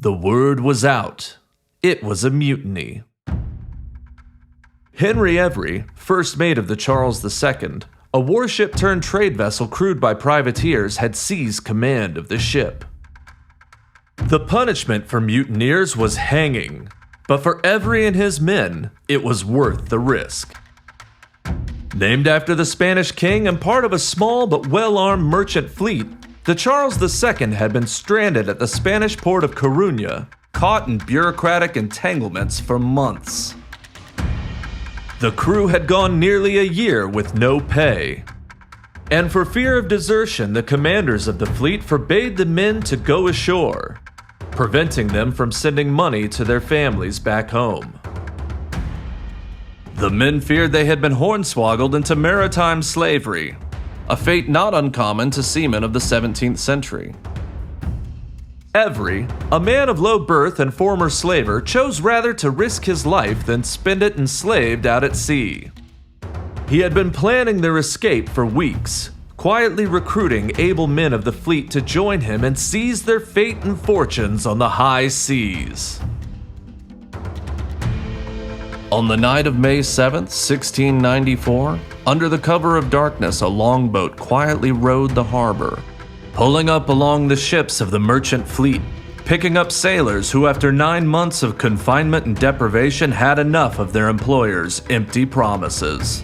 The word was out. It was a mutiny. Henry Every, first mate of the Charles II, a warship turned trade vessel crewed by privateers, had seized command of the ship. The punishment for mutineers was hanging, but for Every and his men, it was worth the risk. Named after the Spanish king and part of a small but well-armed merchant fleet, the Charles II had been stranded at the Spanish port of Coruña, caught in bureaucratic entanglements for months. The crew had gone nearly a year with no pay. And for fear of desertion, the commanders of the fleet forbade the men to go ashore, preventing them from sending money to their families back home. The men feared they had been hornswoggled into maritime slavery, a fate not uncommon to seamen of the 17th century. Every, a man of low birth and former slaver, chose rather to risk his life than spend it enslaved out at sea. He had been planning their escape for weeks, quietly recruiting able men of the fleet to join him and seize their fate and fortunes on the high seas. On the night of May 7th, 1694, under the cover of darkness, a longboat quietly rode the harbor, pulling up along the ships of the merchant fleet, picking up sailors who, after 9 months of confinement and deprivation, had enough of their employers' empty promises.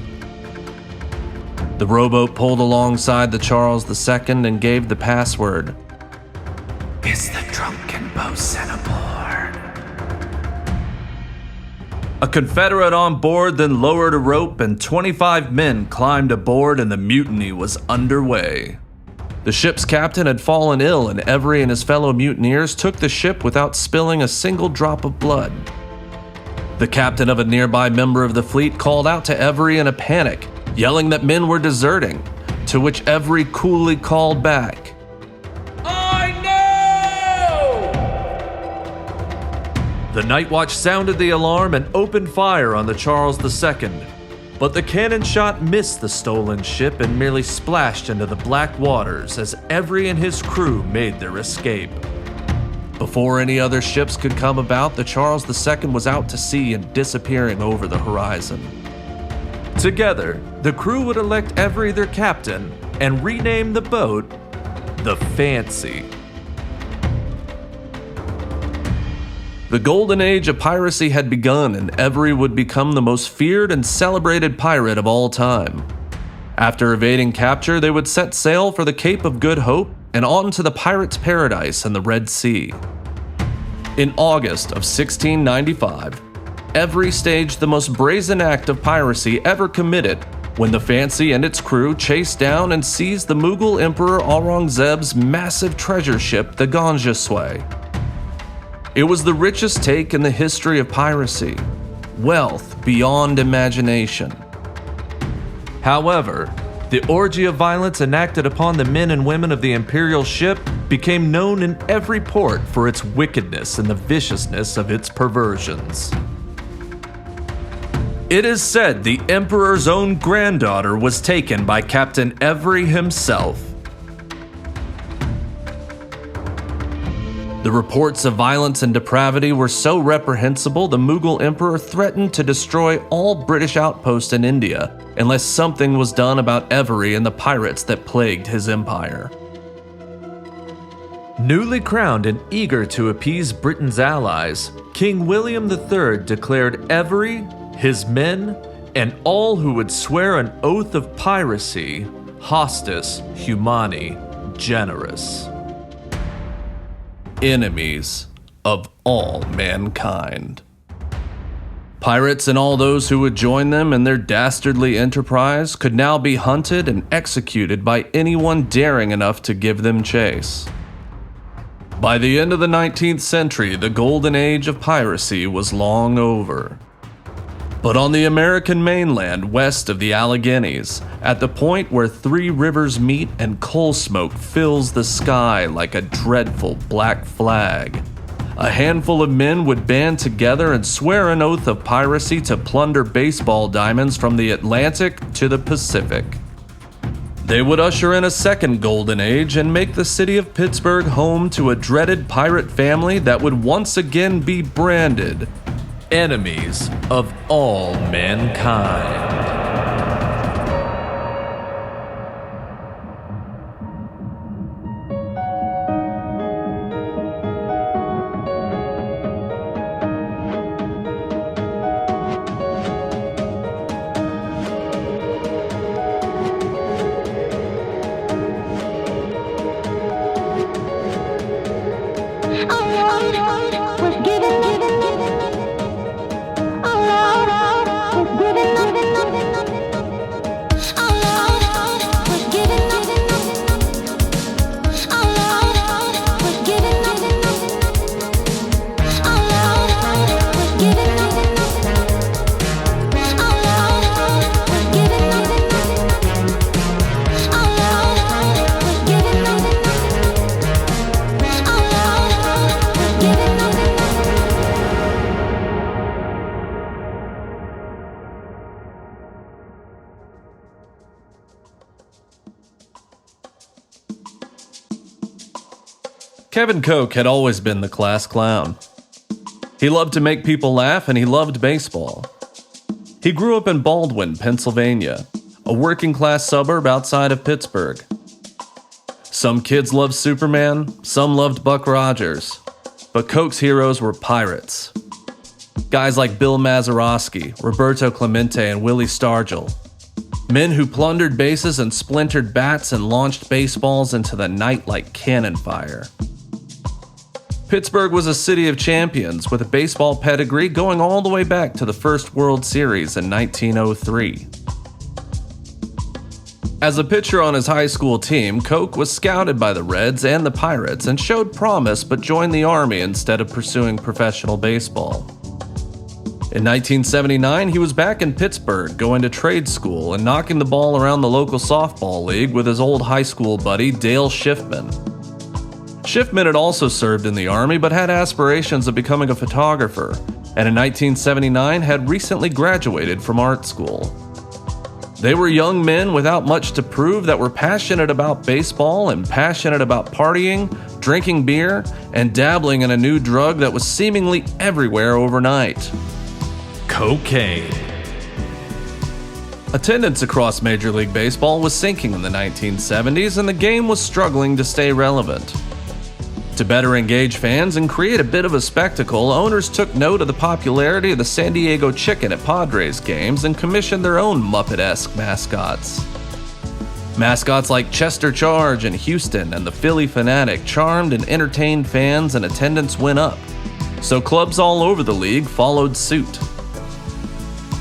The rowboat pulled alongside the Charles II and gave the password, "Is the drunken boatswain aboard?" A Confederate on board then lowered a rope and 25 men climbed aboard and the mutiny was underway. The ship's captain had fallen ill and Every and his fellow mutineers took the ship without spilling a single drop of blood. The captain of a nearby member of the fleet called out to Every in a panic, yelling that men were deserting, to which Every coolly called back, "I know!" The night watch sounded the alarm and opened fire on the Charles II. But the cannon shot missed the stolen ship and merely splashed into the black waters as Every and his crew made their escape. Before any other ships could come about, the Charles II was out to sea and disappearing over the horizon. Together, the crew would elect Every their captain and rename the boat the Fancy. The golden age of piracy had begun, and Every would become the most feared and celebrated pirate of all time. After evading capture, they would set sail for the Cape of Good Hope and on to the pirates' paradise in the Red Sea. In August of 1695, Every staged the most brazen act of piracy ever committed when the Fancy and its crew chased down and seized the Mughal Emperor Aurangzeb's massive treasure ship, the Ganjasway. It was the richest take in the history of piracy, wealth beyond imagination. However, the orgy of violence enacted upon the men and women of the imperial ship became known in every port for its wickedness and the viciousness of its perversions. It is said the emperor's own granddaughter was taken by Captain Every himself. The reports of violence and depravity were so reprehensible, the Mughal emperor threatened to destroy all British outposts in India unless something was done about Every and the pirates that plagued his empire. Newly crowned and eager to appease Britain's allies, King William III declared Every, his men, and all who would swear an oath of piracy, hostis humani generis. Enemies of all mankind. Pirates and all those who would join them in their dastardly enterprise could now be hunted and executed by anyone daring enough to give them chase. By the end of the 19th century, the golden age of piracy was long over. But on the American mainland west of the Alleghenies, at the point where three rivers meet and coal smoke fills the sky like a dreadful black flag, a handful of men would band together and swear an oath of piracy to plunder baseball diamonds from the Atlantic to the Pacific. They would usher in a second golden age and make the city of Pittsburgh home to a dreaded pirate family that would once again be branded enemies of all mankind. Kevin Koch had always been the class clown. He loved to make people laugh and he loved baseball. He grew up in Baldwin, Pennsylvania, a working-class suburb outside of Pittsburgh. Some kids loved Superman, some loved Buck Rogers, but Koch's heroes were pirates. Guys like Bill Mazeroski, Roberto Clemente, and Willie Stargell. Men who plundered bases and splintered bats and launched baseballs into the night like cannon fire. Pittsburgh was a city of champions with a baseball pedigree going all the way back to the first World Series in 1903. As a pitcher on his high school team, Koch was scouted by the Reds and the Pirates and showed promise but joined the Army instead of pursuing professional baseball. In 1979, he was back in Pittsburgh going to trade school and knocking the ball around the local softball league with his old high school buddy Dale Schiffman. Schiffman had also served in the Army but had aspirations of becoming a photographer, and in 1979 had recently graduated from art school. They were young men without much to prove that were passionate about baseball and passionate about partying, drinking beer, and dabbling in a new drug that was seemingly everywhere overnight: cocaine. Attendance across Major League Baseball was sinking in the 1970s, and the game was struggling to stay relevant. To better engage fans and create a bit of a spectacle, owners took note of the popularity of the San Diego Chicken at Padres games and commissioned their own Muppet-esque mascots. Mascots like Chester Charge in Houston and the Phillie Phanatic charmed and entertained fans, and attendance went up, so clubs all over the league followed suit.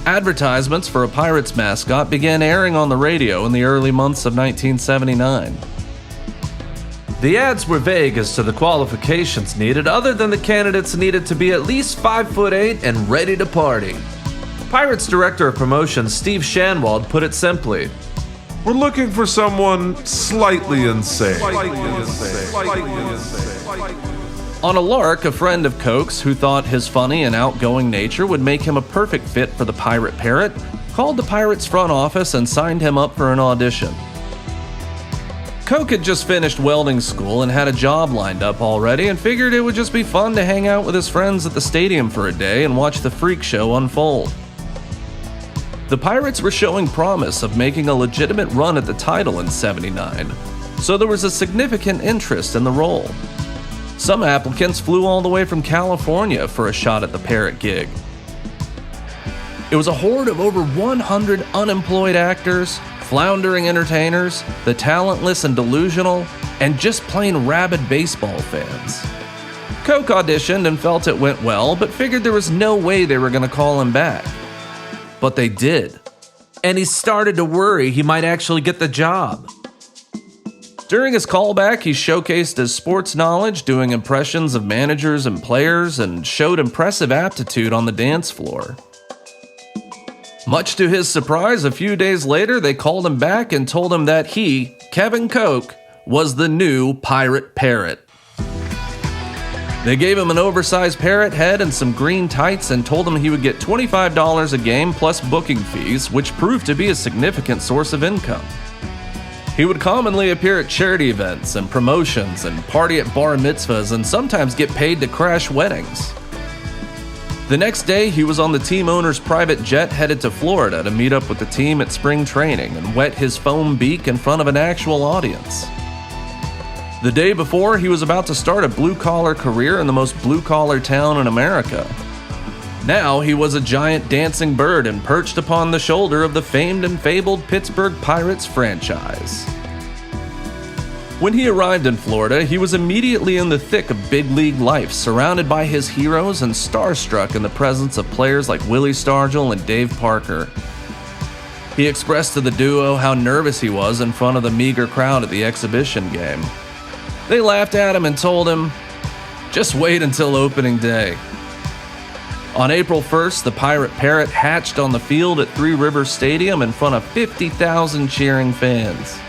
Advertisements for a Pirates mascot began airing on the radio in the early months of 1979. The ads were vague as to the qualifications needed, other than the candidates needed to be at least 5'8" and ready to party. Pirates Director of Promotions Steve Shanwald put it simply: "We're looking for someone slightly insane." On a lark, a friend of Koch's who thought his funny and outgoing nature would make him a perfect fit for the Pirate Parrot called the Pirates front office and signed him up for an audition. Koch had just finished welding school and had a job lined up already and figured it would just be fun to hang out with his friends at the stadium for a day and watch the freak show unfold. The Pirates were showing promise of making a legitimate run at the title in '79, so there was a significant interest in the role. Some applicants flew all the way from California for a shot at the Parrot gig. It was a horde of over 100 unemployed actors, floundering entertainers, the talentless and delusional, and just plain rabid baseball fans. Koch auditioned and felt it went well, but figured there was no way they were going to call him back. But they did. And he started to worry he might actually get the job. During his callback, he showcased his sports knowledge, doing impressions of managers and players, and showed impressive aptitude on the dance floor. Much to his surprise, a few days later, they called him back and told him that he, Kevin Koch, was the new Pirate Parrot. They gave him an oversized parrot head and some green tights and told him he would get $25 a game plus booking fees, which proved to be a significant source of income. He would commonly appear at charity events and promotions and party at bar mitzvahs and sometimes get paid to crash weddings. The next day, he was on the team owner's private jet headed to Florida to meet up with the team at spring training and wet his foam beak in front of an actual audience. The day before, he was about to start a blue-collar career in the most blue-collar town in America. Now he was a giant dancing bird and perched upon the shoulder of the famed and fabled Pittsburgh Pirates franchise. When he arrived in Florida, he was immediately in the thick of big league life, surrounded by his heroes and starstruck in the presence of players like Willie Stargell and Dave Parker. He expressed to the duo how nervous he was in front of the meager crowd at the exhibition game. They laughed at him and told him, "Just wait until opening day." On April 1st, the Pirate Parrot hatched on the field at Three Rivers Stadium in front of 50,000 cheering fans.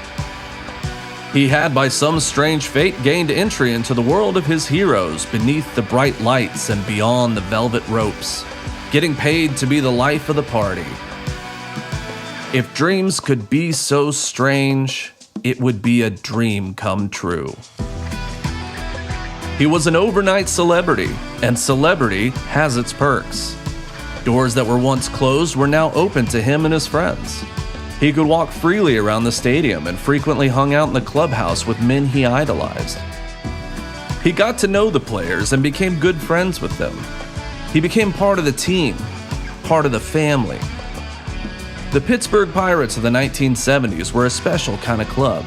He had, by some strange fate, gained entry into the world of his heroes beneath the bright lights and beyond the velvet ropes, getting paid to be the life of the party. If dreams could be so strange, it would be a dream come true. He was an overnight celebrity, and celebrity has its perks. Doors that were once closed were now open to him and his friends. He could walk freely around the stadium and frequently hung out in the clubhouse with men he idolized. He got to know the players and became good friends with them. He became part of the team, part of the family. The Pittsburgh Pirates of the 1970s were a special kind of club.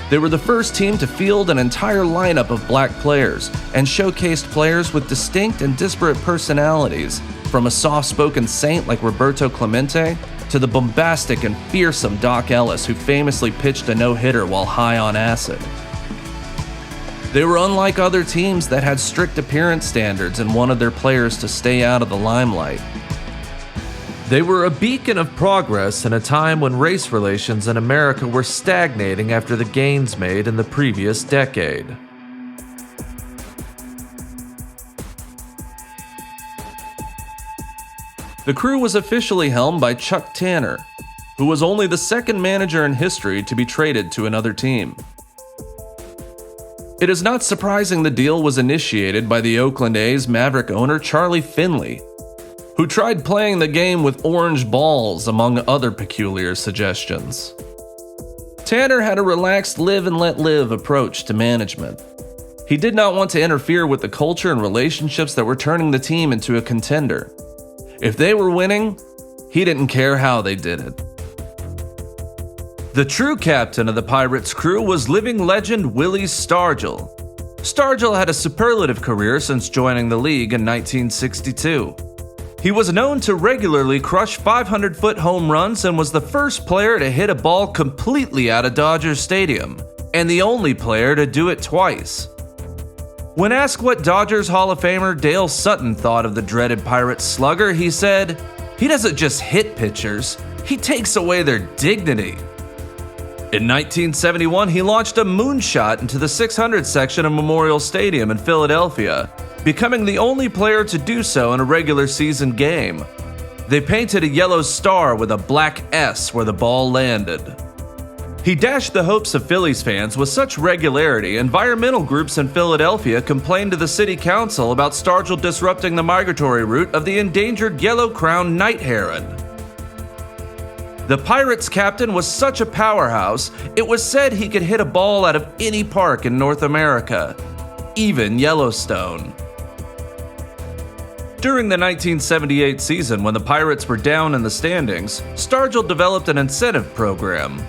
They were the first team to field an entire lineup of black players and showcased players with distinct and disparate personalities, from a soft-spoken saint like Roberto Clemente to the bombastic and fearsome Doc Ellis, who famously pitched a no-hitter while high on acid. They were unlike other teams that had strict appearance standards and wanted their players to stay out of the limelight. They were a beacon of progress in a time when race relations in America were stagnating after the gains made in the previous decade. The crew was officially helmed by Chuck Tanner, who was only the second manager in history to be traded to another team. It is not surprising the deal was initiated by the Oakland A's Maverick owner Charlie Finley, who tried playing the game with orange balls, among other peculiar suggestions. Tanner had a relaxed live and let live approach to management. He did not want to interfere with the culture and relationships that were turning the team into a contender. If they were winning, he didn't care how they did it. The true captain of the Pirates crew was living legend Willie Stargell. Stargell had a superlative career since joining the league in 1962. He was known to regularly crush 500-foot home runs and was the first player to hit a ball completely out of Dodger Stadium, and the only player to do it twice. When asked what Dodgers Hall of Famer Dale Sutton thought of the dreaded Pirates slugger, he said, "He doesn't just hit pitchers, he takes away their dignity." In 1971, he launched a moonshot into the 600 section of Memorial Stadium in Philadelphia, becoming the only player to do so in a regular season game. They painted a yellow star with a black S where the ball landed. He dashed the hopes of Phillies fans with such regularity, environmental groups in Philadelphia complained to the city council about Stargell disrupting the migratory route of the endangered yellow-crowned night heron. The Pirates captain was such a powerhouse, it was said he could hit a ball out of any park in North America, even Yellowstone. During the 1978 season, when the Pirates were down in the standings, Stargell developed an incentive program.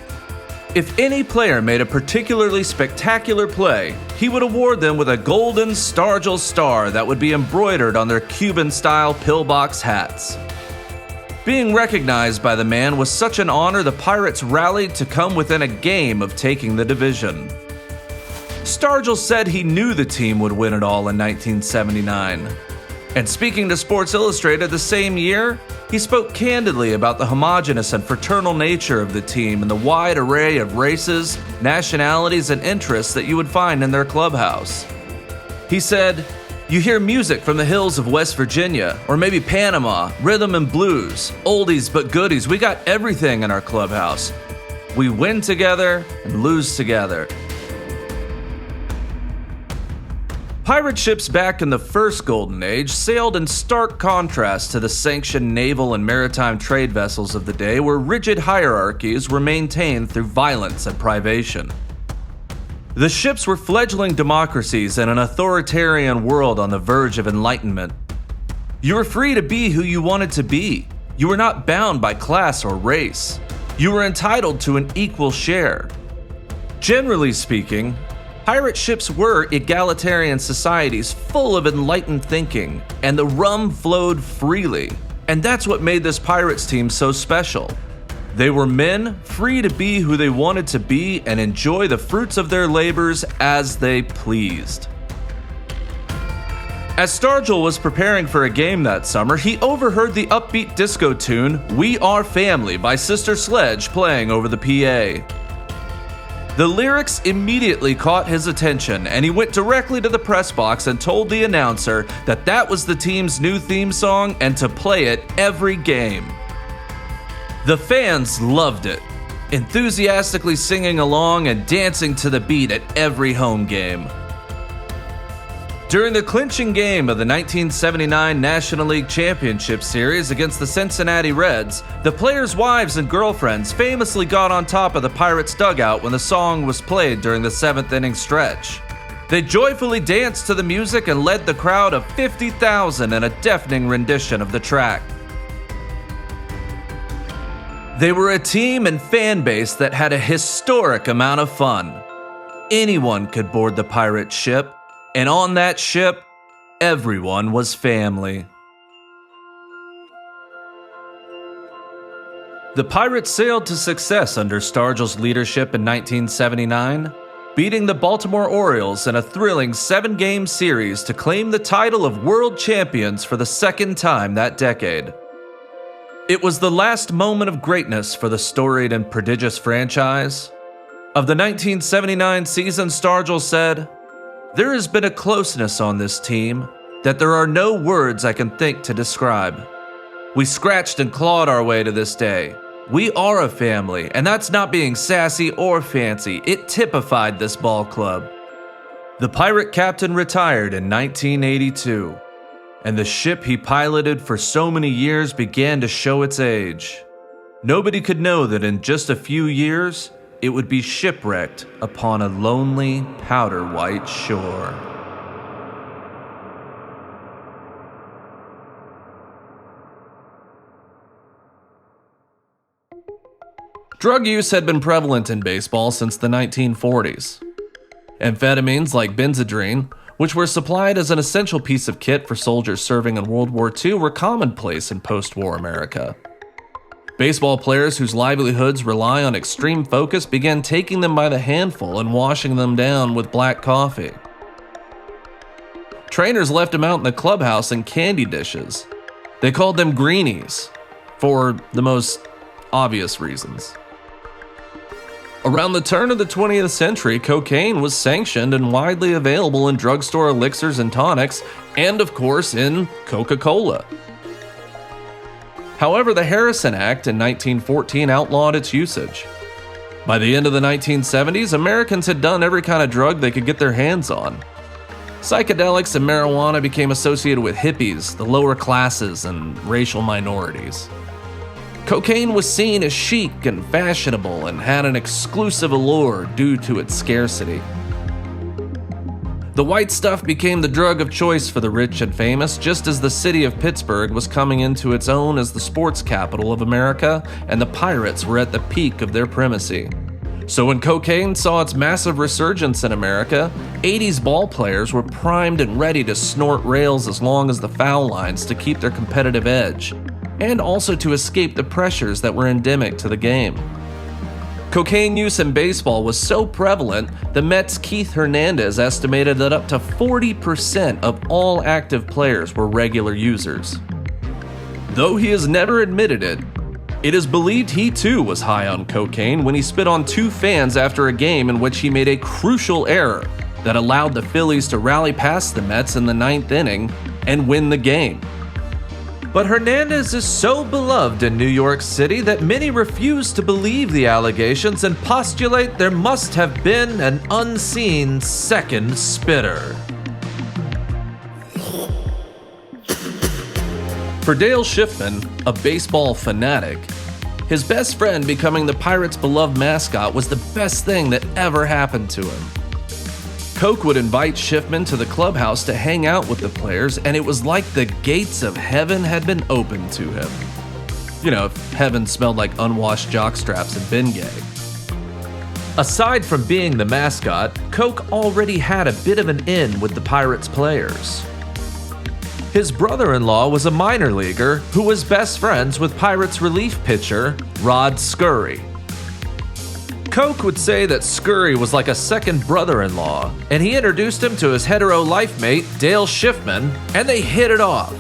If any player made a particularly spectacular play, he would award them with a golden Stargell star that would be embroidered on their Cuban-style pillbox hats. Being recognized by the man was such an honor, the Pirates rallied to come within a game of taking the division. Stargell said he knew the team would win it all in 1979. And speaking to Sports Illustrated the same year, he spoke candidly about the homogeneous and fraternal nature of the team and the wide array of races, nationalities, and interests that you would find in their clubhouse. He said, "You hear music from the hills of West Virginia, or maybe Panama, rhythm and blues, oldies but goodies. We got everything in our clubhouse. We win together and lose together. Pirate ships back in the first Golden Age sailed in stark contrast to the sanctioned naval and maritime trade vessels of the day, where rigid hierarchies were maintained through violence and privation. The ships were fledgling democracies in an authoritarian world on the verge of enlightenment. You were free to be who you wanted to be. You were not bound by class or race. You were entitled to an equal share. Generally speaking, pirate ships were egalitarian societies full of enlightened thinking, and the rum flowed freely. And that's what made this pirates team so special. They were men free to be who they wanted to be and enjoy the fruits of their labors as they pleased. As Stargell was preparing for a game that summer, he overheard the upbeat disco tune "We Are Family" by Sister Sledge playing over the PA. The lyrics immediately caught his attention, and he went directly to the press box and told the announcer that that was the team's new theme song and to play it every game. The fans loved it, enthusiastically singing along and dancing to the beat at every home game. During the clinching game of the 1979 National League Championship Series against the Cincinnati Reds, the players' wives and girlfriends famously got on top of the Pirates' dugout when the song was played during the 7th inning stretch. They joyfully danced to the music and led the crowd of 50,000 in a deafening rendition of the track. They were a team and fan base that had a historic amount of fun. Anyone could board the pirate ship, and on that ship, everyone was family. The Pirates sailed to success under Stargell's leadership in 1979, beating the Baltimore Orioles in a thrilling 7-game series to claim the title of world champions for the second time that decade. It was the last moment of greatness for the storied and prodigious franchise. Of the 1979 season, Stargell said, "There has been a closeness on this team that there are no words I can think to describe. We scratched and clawed our way to this day. We are a family, and that's not being sassy or fancy. It typified this ball club." The pirate captain retired in 1982, and the ship he piloted for so many years began to show its age. Nobody could know that in just a few years, it would be shipwrecked upon a lonely, powder-white shore. Drug use had been prevalent in baseball since the 1940s. Amphetamines like Benzedrine, which were supplied as an essential piece of kit for soldiers serving in World War II, were commonplace in post-war America. Baseball players whose livelihoods rely on extreme focus began taking them by the handful and washing them down with black coffee. Trainers left them out in the clubhouse in candy dishes. They called them greenies, for the most obvious reasons. Around the turn of the 20th century, cocaine was sanctioned and widely available in drugstore elixirs and tonics, and of course in Coca-Cola. However, the Harrison Act in 1914 outlawed its usage. By the end of the 1970s, Americans had done every kind of drug they could get their hands on. Psychedelics and marijuana became associated with hippies, the lower classes, and racial minorities. Cocaine was seen as chic and fashionable and had an exclusive allure due to its scarcity. The white stuff became the drug of choice for the rich and famous, just as the city of Pittsburgh was coming into its own as the sports capital of America, and the Pirates were at the peak of their primacy. So when cocaine saw its massive resurgence in America, 80s ball players were primed and ready to snort rails as long as the foul lines to keep their competitive edge, and also to escape the pressures that were endemic to the game. Cocaine use in baseball was so prevalent, the Mets' Keith Hernandez estimated that up to 40% of all active players were regular users. Though he has never admitted it, it is believed he too was high on cocaine when he spit on 2 fans after a game in which he made a crucial error that allowed the Phillies to rally past the Mets in the 9th inning and win the game. But Hernandez is so beloved in New York City that many refuse to believe the allegations and postulate there must have been an unseen second spitter. For Dale Schiffman, a baseball fanatic, his best friend becoming the Pirates' beloved mascot was the best thing that ever happened to him. Coke would invite Schiffman to the clubhouse to hang out with the players, and it was like the gates of heaven had been opened to him. You know, if heaven smelled like unwashed jockstraps and Bengay. Aside from being the mascot, Coke already had a bit of an in with the Pirates players. His brother-in-law was a minor leaguer who was best friends with Pirates relief pitcher Rod Scurry. Coke would say that Scurry was like a second brother-in-law, and he introduced him to his hetero life mate, Dale Schiffman, and they hit it off.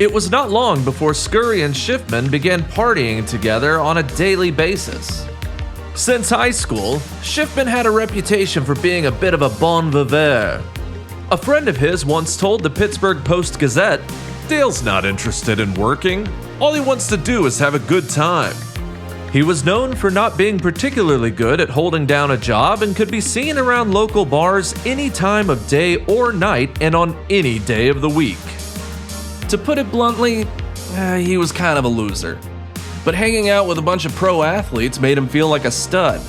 It was not long before Scurry and Schiffman began partying together on a daily basis. Since high school, Schiffman had a reputation for being a bit of a bon vivant. A friend of his once told the Pittsburgh Post-Gazette, Dale's not interested in working. All he wants to do is have a good time. He was known for not being particularly good at holding down a job and could be seen around local bars any time of day or night and on any day of the week. To put it bluntly, he was kind of a loser. But hanging out with a bunch of pro athletes made him feel like a stud.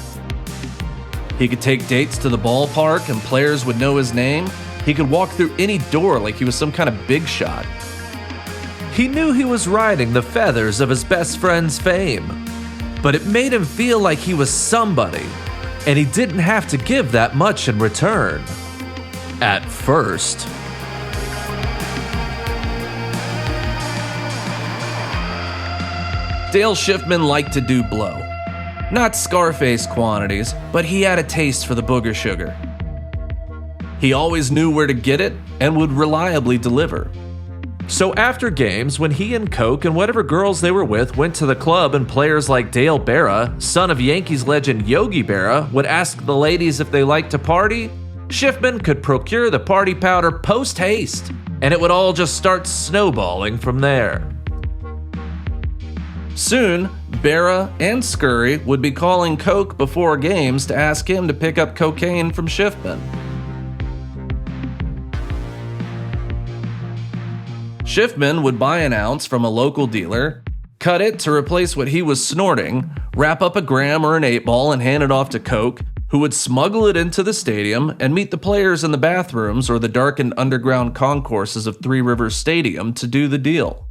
He could take dates to the ballpark and players would know his name. He could walk through any door like he was some kind of big shot. He knew he was riding the feathers of his best friend's fame, but it made him feel like he was somebody, and he didn't have to give that much in return. At first. Dale Schiffman liked to do blow. Not Scarface quantities, but he had a taste for the booger sugar. He always knew where to get it and would reliably deliver. So after games, when he and Coke and whatever girls they were with went to the club and players like Dale Berra, son of Yankees legend Yogi Berra, would ask the ladies if they liked to party, Schiffman could procure the party powder post-haste, and it would all just start snowballing from there. Soon, Berra and Scurry would be calling Coke before games to ask him to pick up cocaine from Schiffman. Schiffman would buy an ounce from a local dealer, cut it to replace what he was snorting, wrap up a gram or an 8-ball and hand it off to Coke, who would smuggle it into the stadium and meet the players in the bathrooms or the darkened underground concourses of Three Rivers Stadium to do the deal.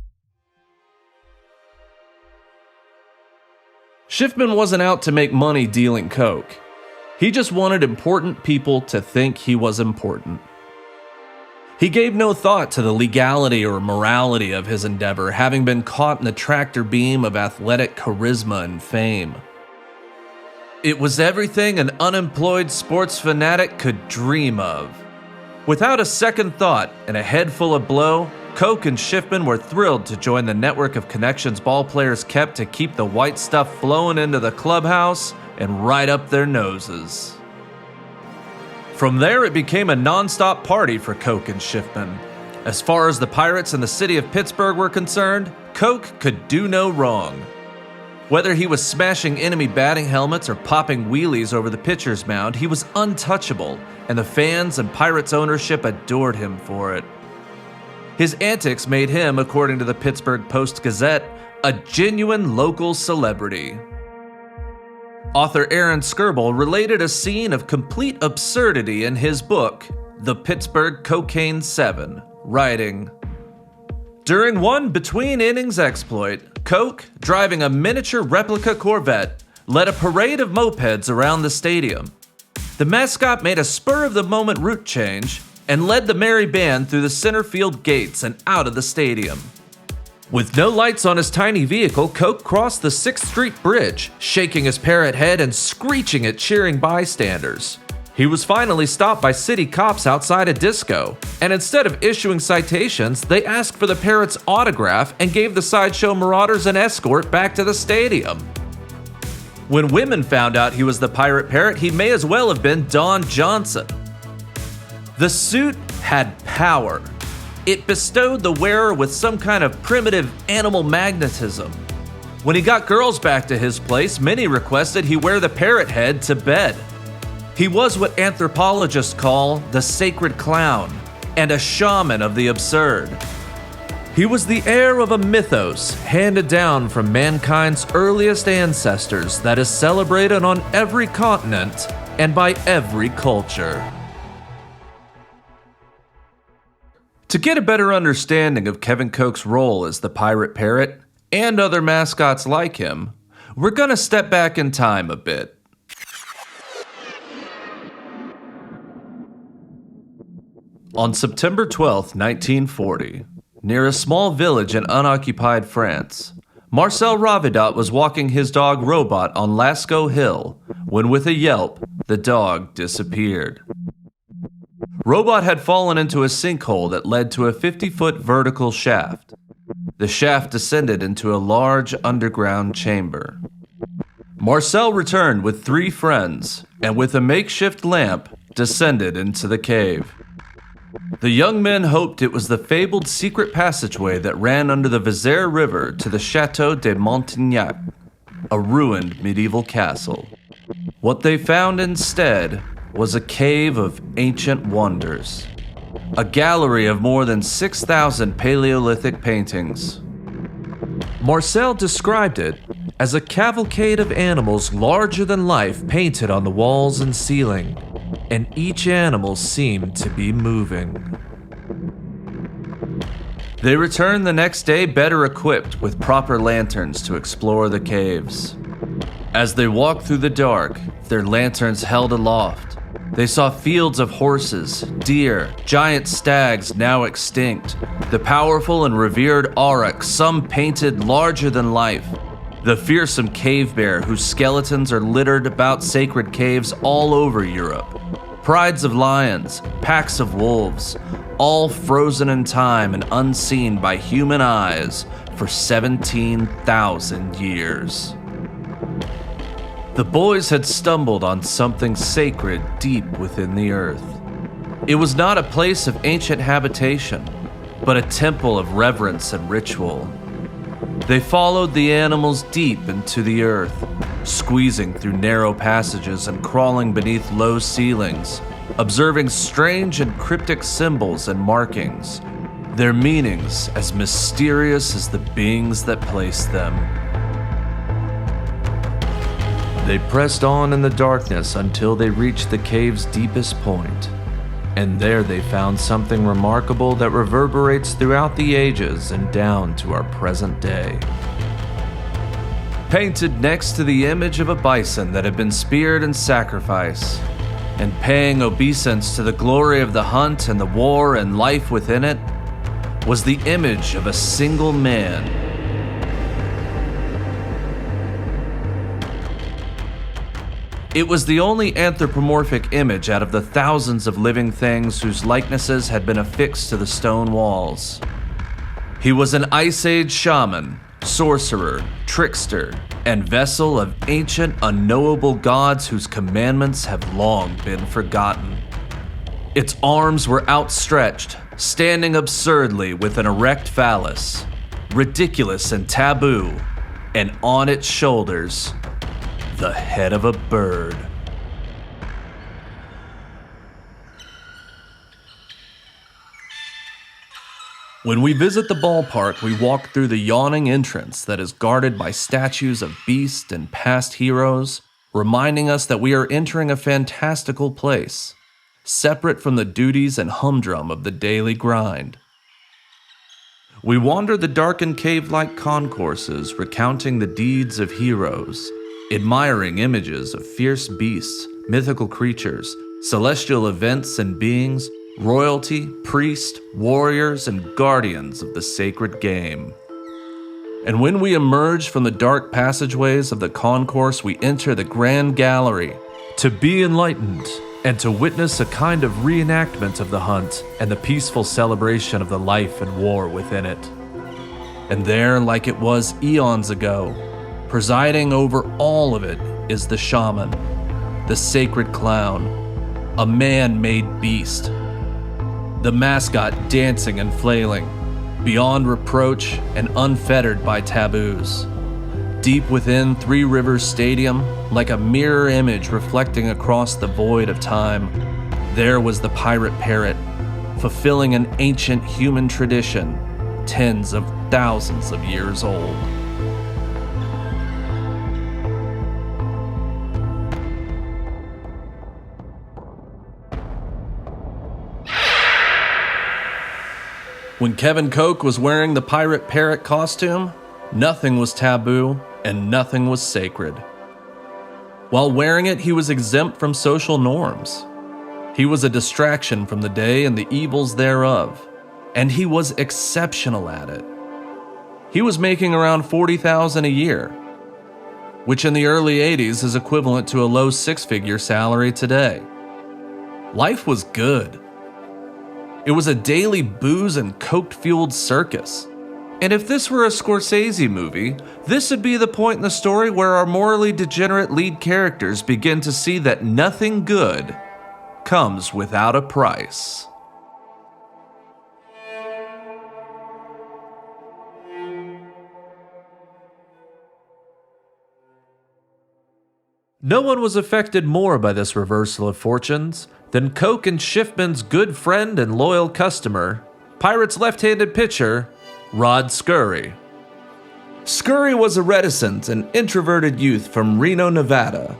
Schiffman wasn't out to make money dealing coke. He just wanted important people to think he was important. He gave no thought to the legality or morality of his endeavor, having been caught in the tractor beam of athletic charisma and fame. It was everything an unemployed sports fanatic could dream of. Without a second thought and a head full of blow, Coke and Schiffman were thrilled to join the network of connections ballplayers kept to keep the white stuff flowing into the clubhouse and right up their noses. From there, it became a non-stop party for Coke and Schiffman. As far as the Pirates and the city of Pittsburgh were concerned, Coke could do no wrong. Whether he was smashing enemy batting helmets or popping wheelies over the pitcher's mound, he was untouchable, and the fans and Pirates ownership adored him for it. His antics made him, according to the Pittsburgh Post-Gazette, a genuine local celebrity. Author Aaron Skirball related a scene of complete absurdity in his book, The Pittsburgh Cocaine 7, writing, "During one between-innings exploit, Coke, driving a miniature replica Corvette, led a parade of mopeds around the stadium. The mascot made a spur-of-the-moment route change and led the merry band through the center field gates and out of the stadium. With no lights on his tiny vehicle, Coke crossed the 6th Street Bridge, shaking his parrot head and screeching at cheering bystanders. He was finally stopped by city cops outside a disco, and instead of issuing citations, they asked for the parrot's autograph and gave the sideshow marauders an escort back to the stadium. When women found out he was the pirate parrot, he may as well have been Don Johnson. The suit had power. It bestowed the wearer with some kind of primitive animal magnetism. When he got girls back to his place, many requested he wear the parrot head to bed. He was what anthropologists call the sacred clown and a shaman of the absurd. He was the heir of a mythos handed down from mankind's earliest ancestors that is celebrated on every continent and by every culture. To get a better understanding of Kevin Koch's role as the pirate parrot and other mascots like him, we're gonna step back in time a bit. On September 12, 1940, near a small village in unoccupied France, Marcel Ravidat was walking his dog Robot on Lascaux Hill when, with a yelp, the dog disappeared. Robot had fallen into a sinkhole that led to a 50-foot vertical shaft. The shaft descended into a large underground chamber. Marcel returned with 3 friends and, with a makeshift lamp, descended into the cave. The young men hoped it was the fabled secret passageway that ran under the Vézère River to the Château de Montignac, a ruined medieval castle. What they found instead was a cave of ancient wonders, a gallery of more than 6,000 Paleolithic paintings. Marcel described it as a cavalcade of animals larger than life painted on the walls and ceiling, and each animal seemed to be moving. They returned the next day better equipped with proper lanterns to explore the caves. As they walked through the dark, their lanterns held aloft. They saw fields of horses, deer, giant stags now extinct, the powerful and revered aurochs, some painted larger than life, the fearsome cave bear whose skeletons are littered about sacred caves all over Europe, prides of lions, packs of wolves, all frozen in time and unseen by human eyes for 17,000 years. The boys had stumbled on something sacred deep within the earth. It was not a place of ancient habitation, but a temple of reverence and ritual. They followed the animals deep into the earth, squeezing through narrow passages and crawling beneath low ceilings, observing strange and cryptic symbols and markings, their meanings as mysterious as the beings that placed them. They pressed on in the darkness until they reached the cave's deepest point, and there they found something remarkable that reverberates throughout the ages and down to our present day. Painted next to the image of a bison that had been speared in sacrifice, and paying obeisance to the glory of the hunt and the war and life within it, was the image of a single man. It was the only anthropomorphic image out of the thousands of living things whose likenesses had been affixed to the stone walls. He was an Ice Age shaman, sorcerer, trickster, and vessel of ancient, unknowable gods whose commandments have long been forgotten. Its arms were outstretched, standing absurdly with an erect phallus, ridiculous and taboo, and on its shoulders, the head of a bird. When we visit the ballpark, we walk through the yawning entrance that is guarded by statues of beasts and past heroes, reminding us that we are entering a fantastical place, separate from the duties and humdrum of the daily grind. We wander the darkened cave-like concourses, recounting the deeds of heroes, admiring images of fierce beasts, mythical creatures, celestial events and beings, royalty, priests, warriors, and guardians of the sacred game. And when we emerge from the dark passageways of the concourse, we enter the grand gallery to be enlightened and to witness a kind of reenactment of the hunt and the peaceful celebration of the life and war within it. And there, like it was eons ago, presiding over all of it is the shaman, the sacred clown, a man-made beast. the mascot dancing and flailing, beyond reproach and unfettered by taboos. Deep within Three Rivers Stadium, like a mirror image reflecting across the void of time, there was the pirate parrot, fulfilling an ancient human tradition, tens of thousands of years old. When Kevin Koch was wearing the pirate parrot costume, nothing was taboo and nothing was sacred. While wearing it, he was exempt from social norms. He was a distraction from the day and the evils thereof, and he was exceptional at it. He was making around $40,000 a year, which in the early 80s is equivalent to a low six-figure salary today. Life was good. It was a daily booze and coke-fueled circus. And if this were a Scorsese movie, this would be the point in the story where our morally degenerate lead characters begin to see that nothing good comes without a price. No one was affected more by this reversal of fortunes than Koch and Schiffman's good friend and loyal customer, Pirates left-handed pitcher Rod Scurry. Scurry was a reticent and introverted youth from Reno, Nevada.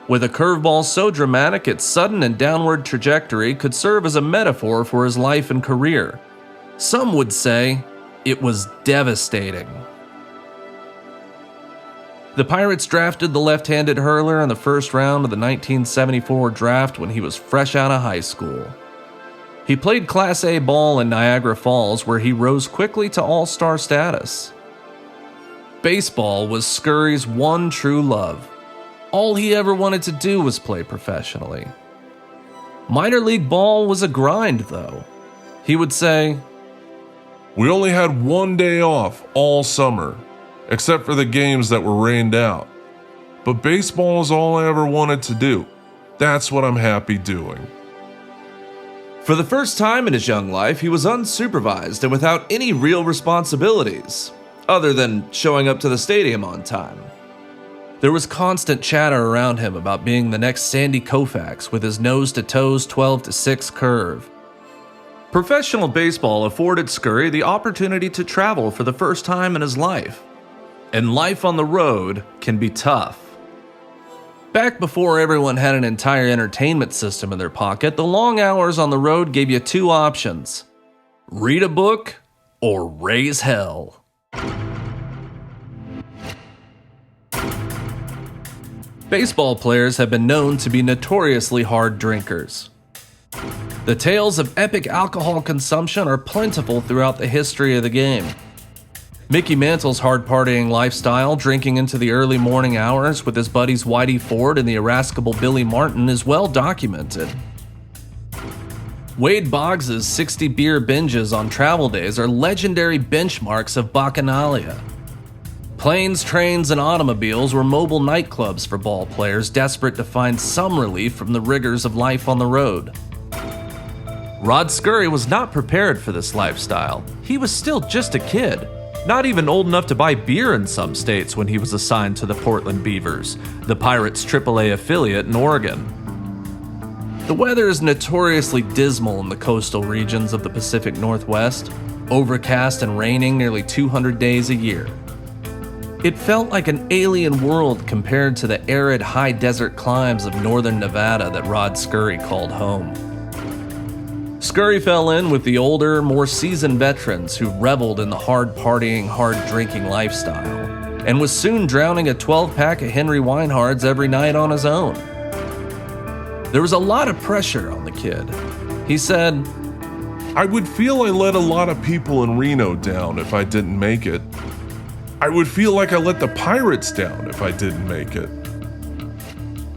With a curveball so dramatic its sudden and downward trajectory could serve as a metaphor for his life and career. Some would say it was devastating. The Pirates drafted the left-handed hurler in the first round of the 1974 draft when he was fresh out of high school. He played Class A ball in Niagara Falls, where he rose quickly to all-star status. Baseball was Scurry's one true love. All he ever wanted to do was play professionally. Minor league ball was a grind, though. He would say, "We only had one day off all summer, except for the games that were rained out. But baseball is all I ever wanted to do. That's what I'm happy doing." For the first time in his young life, he was unsupervised and without any real responsibilities, other than showing up to the stadium on time. There was constant chatter around him about being the next Sandy Koufax with his nose-to-toes 12-6 curve. Professional baseball afforded Scurry the opportunity to travel for the first time in his life. And life on the road can be tough. Back before everyone had an entire entertainment system in their pocket, the long hours on the road gave you two options: read a book or raise hell. Baseball players have been known to be notoriously hard drinkers. The tales of epic alcohol consumption are plentiful throughout the history of the game. Mickey Mantle's hard-partying lifestyle, drinking into the early morning hours with his buddies Whitey Ford and the irascible Billy Martin, is well documented. Wade Boggs' 60 beer binges on travel days are legendary benchmarks of bacchanalia. Planes, trains, and automobiles were mobile nightclubs for ball players desperate to find some relief from the rigors of life on the road. Rod Scurry was not prepared for this lifestyle. He was still just a kid. Not even old enough to buy beer in some states when he was assigned to the Portland Beavers, the Pirates' AAA affiliate in Oregon. The weather is notoriously dismal in the coastal regions of the Pacific Northwest, overcast and raining nearly 200 days a year. It felt like an alien world compared to the arid high desert climes of northern Nevada that Rod Scurry called home. Scurry fell in with the older, more seasoned veterans who reveled in the hard-partying, hard-drinking lifestyle, and was soon drowning a 12-pack of Henry Weinhard's every night on his own. There was a lot of pressure on the kid. He said, "I would feel I let a lot of people in Reno down if I didn't make it. I would feel like I let the Pirates down if I didn't make it."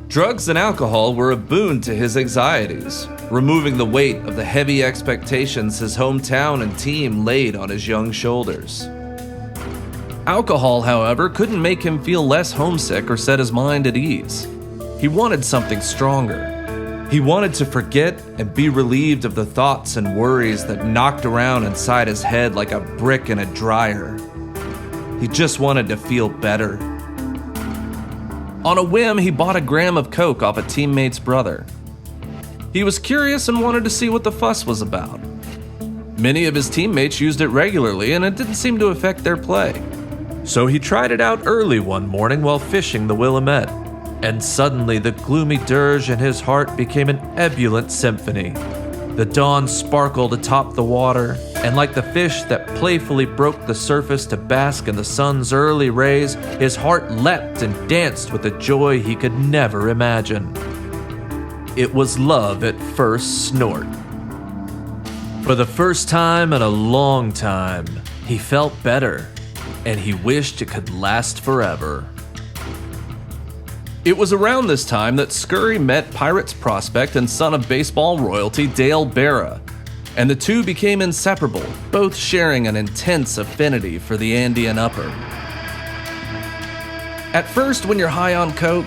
Drugs and alcohol were a boon to his anxieties, removing the weight of the heavy expectations his hometown and team laid on his young shoulders. Alcohol, however, couldn't make him feel less homesick or set his mind at ease. He wanted something stronger. He wanted to forget and be relieved of the thoughts and worries that knocked around inside his head like a brick in a dryer. He just wanted to feel better. On a whim, he bought a gram of coke off a teammate's brother. He was curious and wanted to see what the fuss was about. Many of his teammates used it regularly, and it didn't seem to affect their play. So he tried it out early one morning while fishing the Willamette, and suddenly the gloomy dirge in his heart became an ebullient symphony. The dawn sparkled atop the water, and like the fish that playfully broke the surface to bask in the sun's early rays, his heart leapt and danced with a joy he could never imagine. It was love at first snort. For the first time in a long time, he felt better, and he wished it could last forever. It was around this time that Scurry met Pirates prospect and son of baseball royalty Dale Berra, and the two became inseparable, both sharing an intense affinity for the Andean upper. At first, when you're high on coke,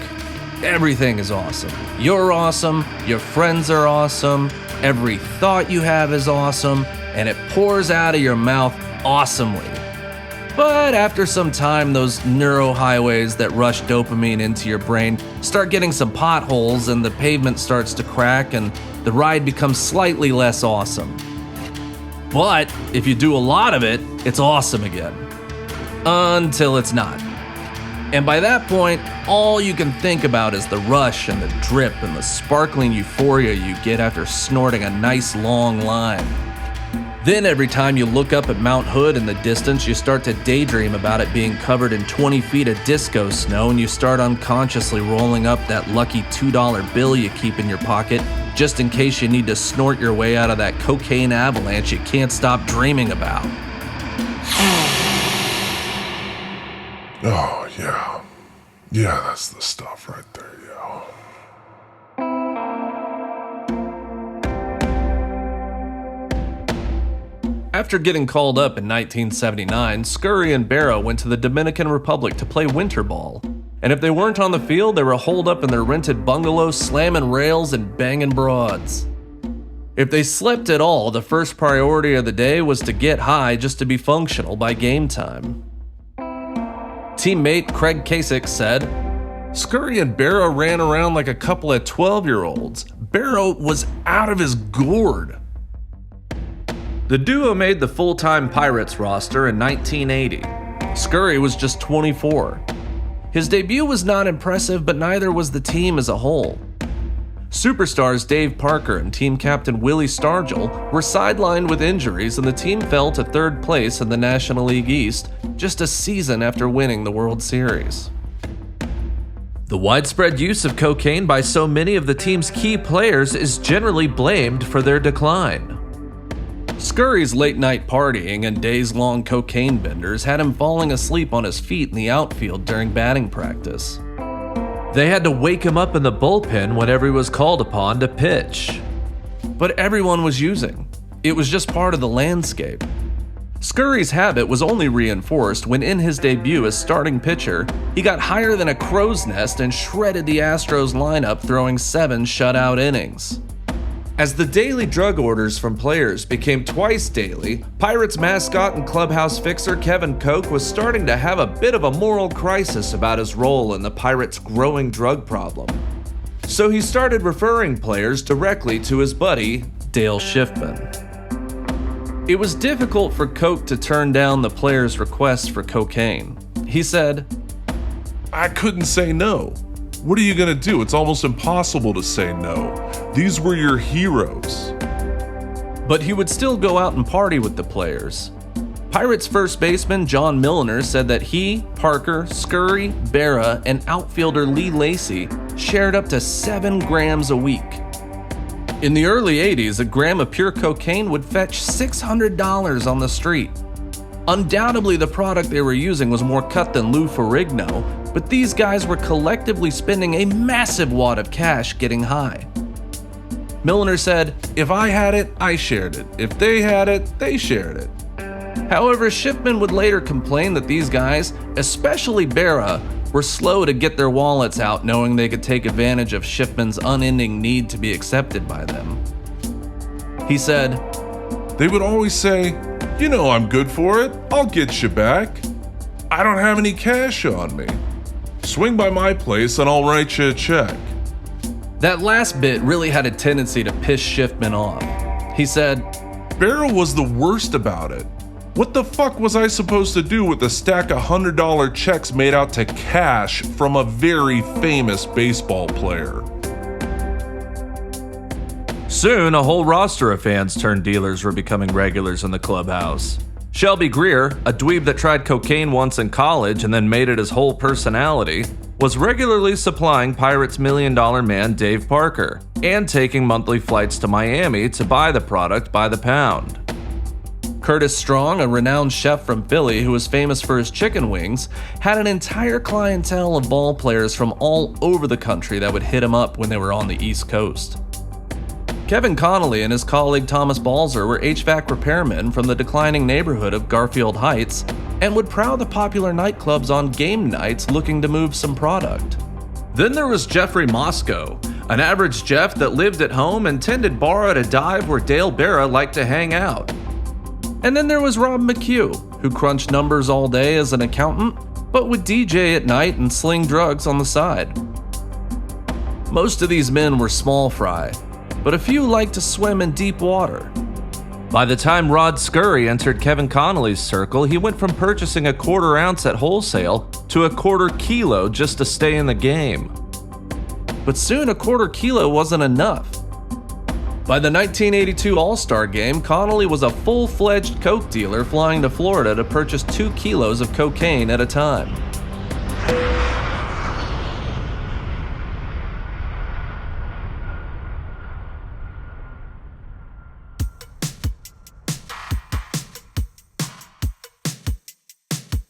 everything is awesome. You're awesome, your friends are awesome, every thought you have is awesome, and it pours out of your mouth awesomely. But after some time, those neurohighways that rush dopamine into your brain start getting some potholes, and the pavement starts to crack, and the ride becomes slightly less awesome. But if you do a lot of it, it's awesome again. Until it's not. And by that point, all you can think about is the rush and the drip and the sparkling euphoria you get after snorting a nice long line. Then every time you look up at Mount Hood in the distance, you start to daydream about it being covered in 20 feet of disco snow, and you start unconsciously rolling up that lucky $2 bill you keep in your pocket just in case you need to snort your way out of that cocaine avalanche you can't stop dreaming about. Oh, yeah. Yeah, that's the stuff right there, yeah. After getting called up in 1979, Scurry and Berra went to the Dominican Republic to play winter ball. And if they weren't on the field, they were holed up in their rented bungalow, slamming rails and banging broads. If they slept at all, the first priority of the day was to get high just to be functional by game time. Teammate Craig Kasich said, "Scurry and Berra ran around like a couple of 12-year-olds. Berra was out of his gourd." The duo made the full-time Pirates roster in 1980. Scurry was just 24. His debut was not impressive, but neither was the team as a whole. Superstars Dave Parker and team captain Willie Stargell were sidelined with injuries, and the team fell to third place in the National League East just a season after winning the World Series. The widespread use of cocaine by so many of the team's key players is generally blamed for their decline. Scurry's late-night partying and days-long cocaine benders had him falling asleep on his feet in the outfield during batting practice. They had to wake him up in the bullpen whenever he was called upon to pitch. But everyone was using. It was just part of the landscape. Scurry's habit was only reinforced when in his debut as starting pitcher, he got higher than a crow's nest and shredded the Astros lineup, throwing 7 shutout innings. As the daily drug orders from players became twice daily, Pirates mascot and clubhouse fixer Kevin Koch was starting to have a bit of a moral crisis about his role in the Pirates' growing drug problem. So he started referring players directly to his buddy, Dale Schiffman. It was difficult for Koch to turn down the players' requests for cocaine. He said, I couldn't say no. What are you gonna do? It's almost impossible to say no. These were your heroes. But he would still go out and party with the players. Pirates first baseman John Milliner said that he, Parker, Scurry, Berra, and outfielder Lee Lacy shared up to 7 grams a week. In the early 80s, a gram of pure cocaine would fetch $600 on the street. Undoubtedly, the product they were using was more cut than Lou Ferrigno, but these guys were collectively spending a massive wad of cash getting high. Milliner said, "If I had it, I shared it. If they had it, they shared it." However, Schiffman would later complain that these guys, especially Berra, were slow to get their wallets out, knowing they could take advantage of Schiffman's unending need to be accepted by them. He said, They would always say, "You know I'm good for it. I'll get you back. I don't have any cash on me. Swing by my place and I'll write you a check." that last bit really had a tendency to piss Schiffman off. He said, Barrow was the worst about it. What the fuck was I supposed to do with a stack of $100 checks made out to cash from a very famous baseball player? Soon, a whole roster of fans turned dealers were becoming regulars in the clubhouse. Shelby Greer, a dweeb that tried cocaine once in college and then made it his whole personality, was regularly supplying Pirates' $1 million man Dave Parker, and taking monthly flights to Miami to buy the product by the pound. Curtis Strong, a renowned chef from Philly who was famous for his chicken wings, had an entire clientele of ball players from all over the country that would hit him up when they were on the East Coast. Kevin Connolly and his colleague Thomas Balzer were HVAC repairmen from the declining neighborhood of Garfield Heights and would prowl the popular nightclubs on game nights looking to move some product. Then there was Jeffrey Moscow, an average Jeff that lived at home and tended bar at a dive where Dale Barra liked to hang out. And then there was Rob McHugh, who crunched numbers all day as an accountant, but would DJ at night and sling drugs on the side. Most of these men were small fry, but a few liked to swim in deep water. By the time Rod Scurry entered Kevin Connolly's circle, he went from purchasing a quarter ounce at wholesale to a quarter kilo just to stay in the game. But soon a quarter kilo wasn't enough. By the 1982 All-Star Game, Connolly was a full-fledged coke dealer flying to Florida to purchase 2 kilos of cocaine at a time.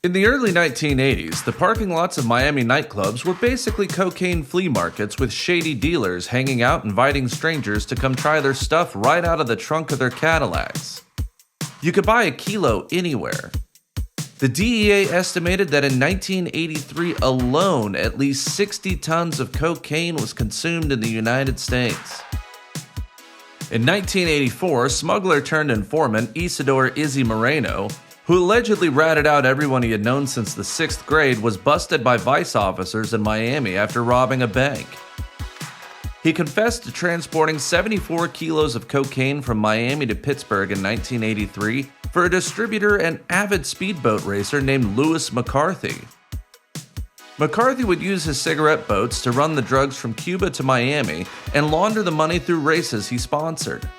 In the early 1980s, the parking lots of Miami nightclubs were basically cocaine flea markets with shady dealers hanging out inviting strangers to come try their stuff right out of the trunk of their Cadillacs. You could buy a kilo anywhere. The DEA estimated that in 1983 alone, at least 60 tons of cocaine was consumed in the United States. In 1984, smuggler turned informant Isidore Izzy Moreno, who allegedly ratted out everyone he had known since the 6th grade, was busted by vice officers in Miami after robbing a bank. He confessed to transporting 74 kilos of cocaine from Miami to Pittsburgh in 1983 for a distributor and avid speedboat racer named Lewis McCarthy. McCarthy would use his cigarette boats to run the drugs from Cuba to Miami and launder the money through races he sponsored.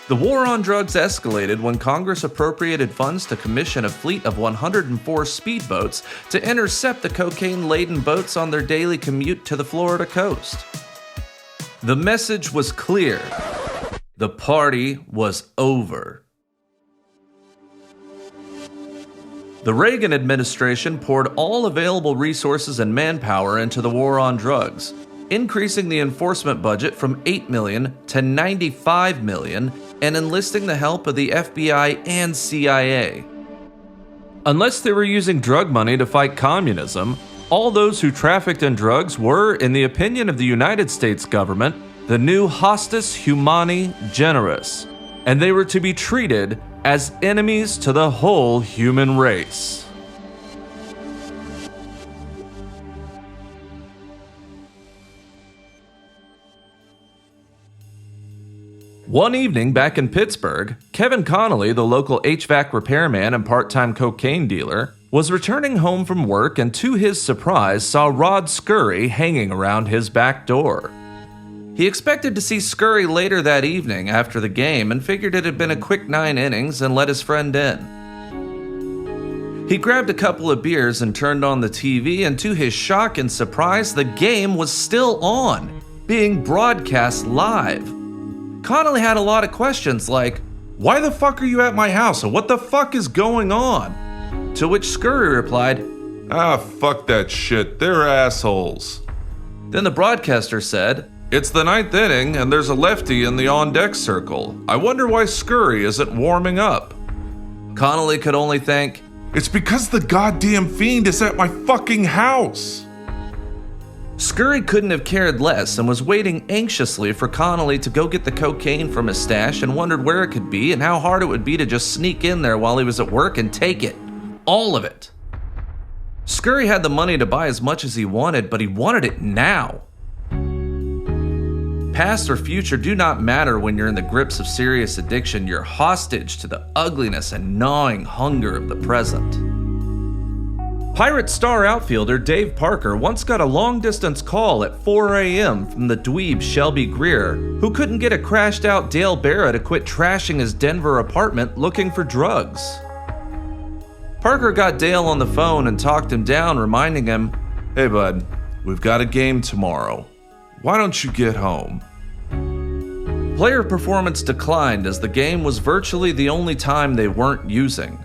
The war on drugs escalated when Congress appropriated funds to commission a fleet of 104 speedboats to intercept the cocaine-laden boats on their daily commute to the Florida coast. The message was clear. The party was over. The Reagan administration poured all available resources and manpower into the war on drugs, increasing the enforcement budget from $8 million to $95 million and enlisting the help of the FBI and CIA. Unless they were using drug money to fight communism, all those who trafficked in drugs were, in the opinion of the United States government, the new hostis humani generis, and they were to be treated as enemies to the whole human race. One evening back in Pittsburgh, Kevin Connolly, the local HVAC repairman and part-time cocaine dealer, was returning home from work and to his surprise saw Rod Scurry hanging around his back door. He expected to see Scurry later that evening after the game and figured it had been a quick 9 innings and let his friend in. He grabbed a couple of beers and turned on the TV, and to his shock and surprise, the game was still on, being broadcast live. Connolly had a lot of questions like, "Why the fuck are you at my house and what the fuck is going on?" To which Scurry replied, "Ah, fuck that shit, they're assholes." Then the broadcaster said, "It's the 9th inning and there's a lefty in the on-deck circle. I wonder why Scurry isn't warming up." Connolly could only think, It's because the goddamn fiend is at my fucking house. Scurry couldn't have cared less and was waiting anxiously for Connolly to go get the cocaine from his stash and wondered where it could be and how hard it would be to just sneak in there while he was at work and take it. All of it. Scurry had the money to buy as much as he wanted, but he wanted it now. Past or future do not matter when you're in the grips of serious addiction. You're hostage to the ugliness and gnawing hunger of the present. Pirates star outfielder Dave Parker once got a long-distance call at 4 a.m. from the dweeb Shelby Greer, who couldn't get a crashed-out Dale Berra to quit trashing his Denver apartment looking for drugs. Parker got Dale on the phone and talked him down, reminding him, "Hey bud, we've got a game tomorrow. Why don't you get home?" Player performance declined as the game was virtually the only time they weren't using.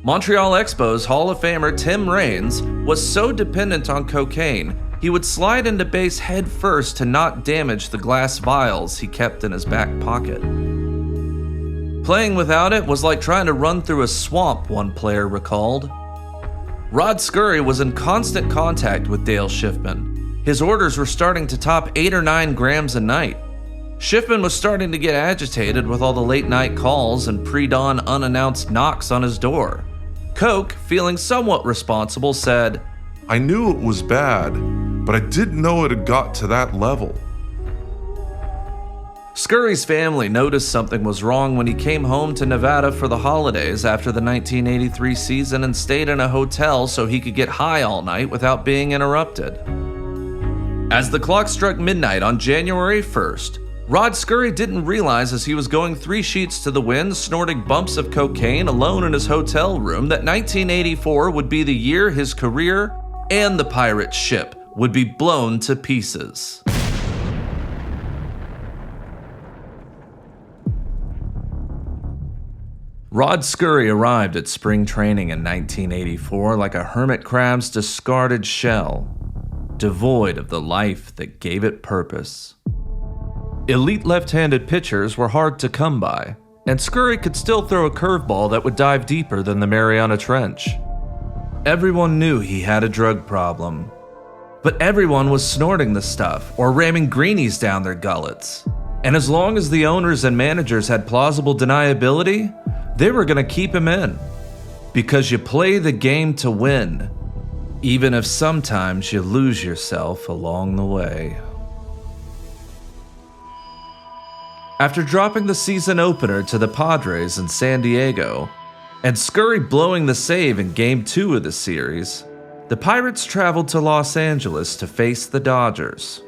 Montreal Expos Hall of Famer Tim Raines was so dependent on cocaine, he would slide into base head first to not damage the glass vials he kept in his back pocket. Playing without it was like trying to run through a swamp, one player recalled. Rod Scurry was in constant contact with Dale Schiffman. His orders were starting to top 8 or 9 grams a night. Schiffman was starting to get agitated with all the late-night calls and pre-dawn unannounced knocks on his door. Coke, feeling somewhat responsible, said, "I knew it was bad, but I didn't know it had got to that level." Scurry's family noticed something was wrong when he came home to Nevada for the holidays after the 1983 season and stayed in a hotel so he could get high all night without being interrupted. As the clock struck midnight on January 1st, Rod Scurry didn't realize as he was going 3 sheets to the wind, snorting bumps of cocaine alone in his hotel room, that 1984 would be the year his career and the pirate ship would be blown to pieces. Rod Scurry arrived at spring training in 1984 like a hermit crab's discarded shell, devoid of the life that gave it purpose. Elite left-handed pitchers were hard to come by, and Scurry could still throw a curveball that would dive deeper than the Mariana Trench. Everyone knew he had a drug problem, but everyone was snorting the stuff or ramming greenies down their gullets. And as long as the owners and managers had plausible deniability, they were going to keep him in. Because you play the game to win, even if sometimes you lose yourself along the way. After dropping the season opener to the Padres in San Diego, and Scurry blowing the save in Game 2 of the series, the Pirates traveled to Los Angeles to face the Dodgers.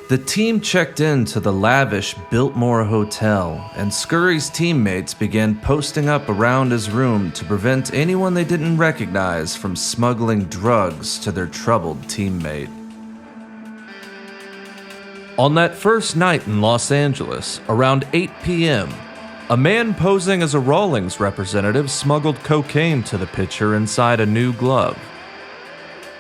The team checked into the lavish Biltmore Hotel, and Scurry's teammates began posting up around his room to prevent anyone they didn't recognize from smuggling drugs to their troubled teammate. On that first night in Los Angeles, around 8 p.m., a man posing as a Rawlings representative smuggled cocaine to the pitcher inside a new glove.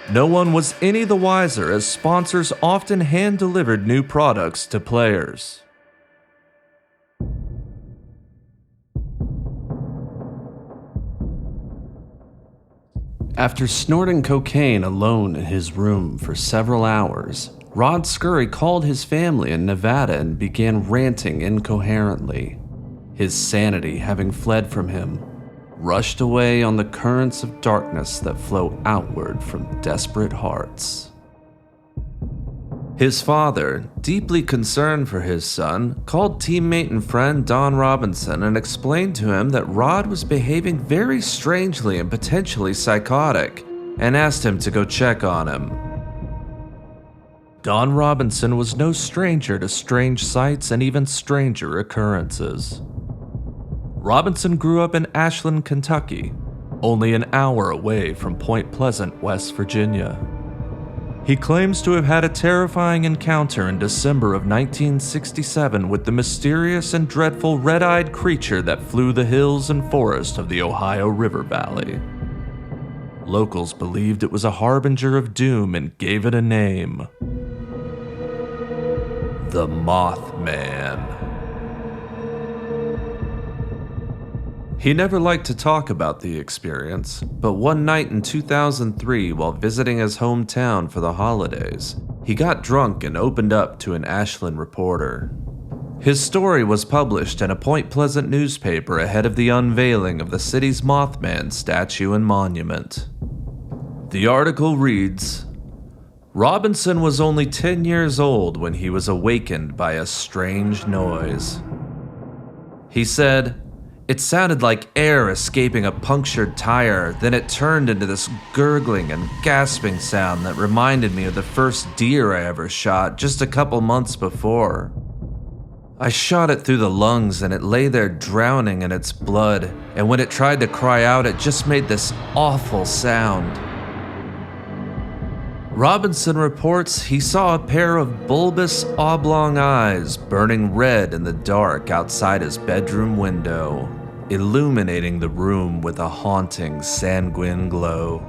No one was any the wiser, as sponsors often hand-delivered new products to players. After snorting cocaine alone in his room for several hours, Rod Scurry called his family in Nevada and began ranting incoherently. His sanity, having fled from him, rushed away on the currents of darkness that flow outward from desperate hearts. His father, deeply concerned for his son, called teammate and friend Don Robinson and explained to him that Rod was behaving very strangely and potentially psychotic, and asked him to go check on him. Don Robinson was no stranger to strange sights and even stranger occurrences. Robinson grew up in Ashland, Kentucky, only an hour away from Point Pleasant, West Virginia. He claims to have had a terrifying encounter in December of 1967 with the mysterious and dreadful red-eyed creature that flew the hills and forest of the Ohio River Valley. Locals believed it was a harbinger of doom and gave it a name: the Mothman. He never liked to talk about the experience, but one night in 2003, while visiting his hometown for the holidays, he got drunk and opened up to an Ashland reporter. His story was published in a Point Pleasant newspaper ahead of the unveiling of the city's Mothman statue and monument. The article reads, Robinson was only 10 years old when he was awakened by a strange noise. He said, it sounded like air escaping a punctured tire, then it turned into this gurgling and gasping sound that reminded me of the first deer I ever shot just a couple months before. I shot it through the lungs and it lay there drowning in its blood, and when it tried to cry out, it just made this awful sound. Robinson reports he saw a pair of bulbous oblong eyes burning red in the dark outside his bedroom window, illuminating the room with a haunting sanguine glow,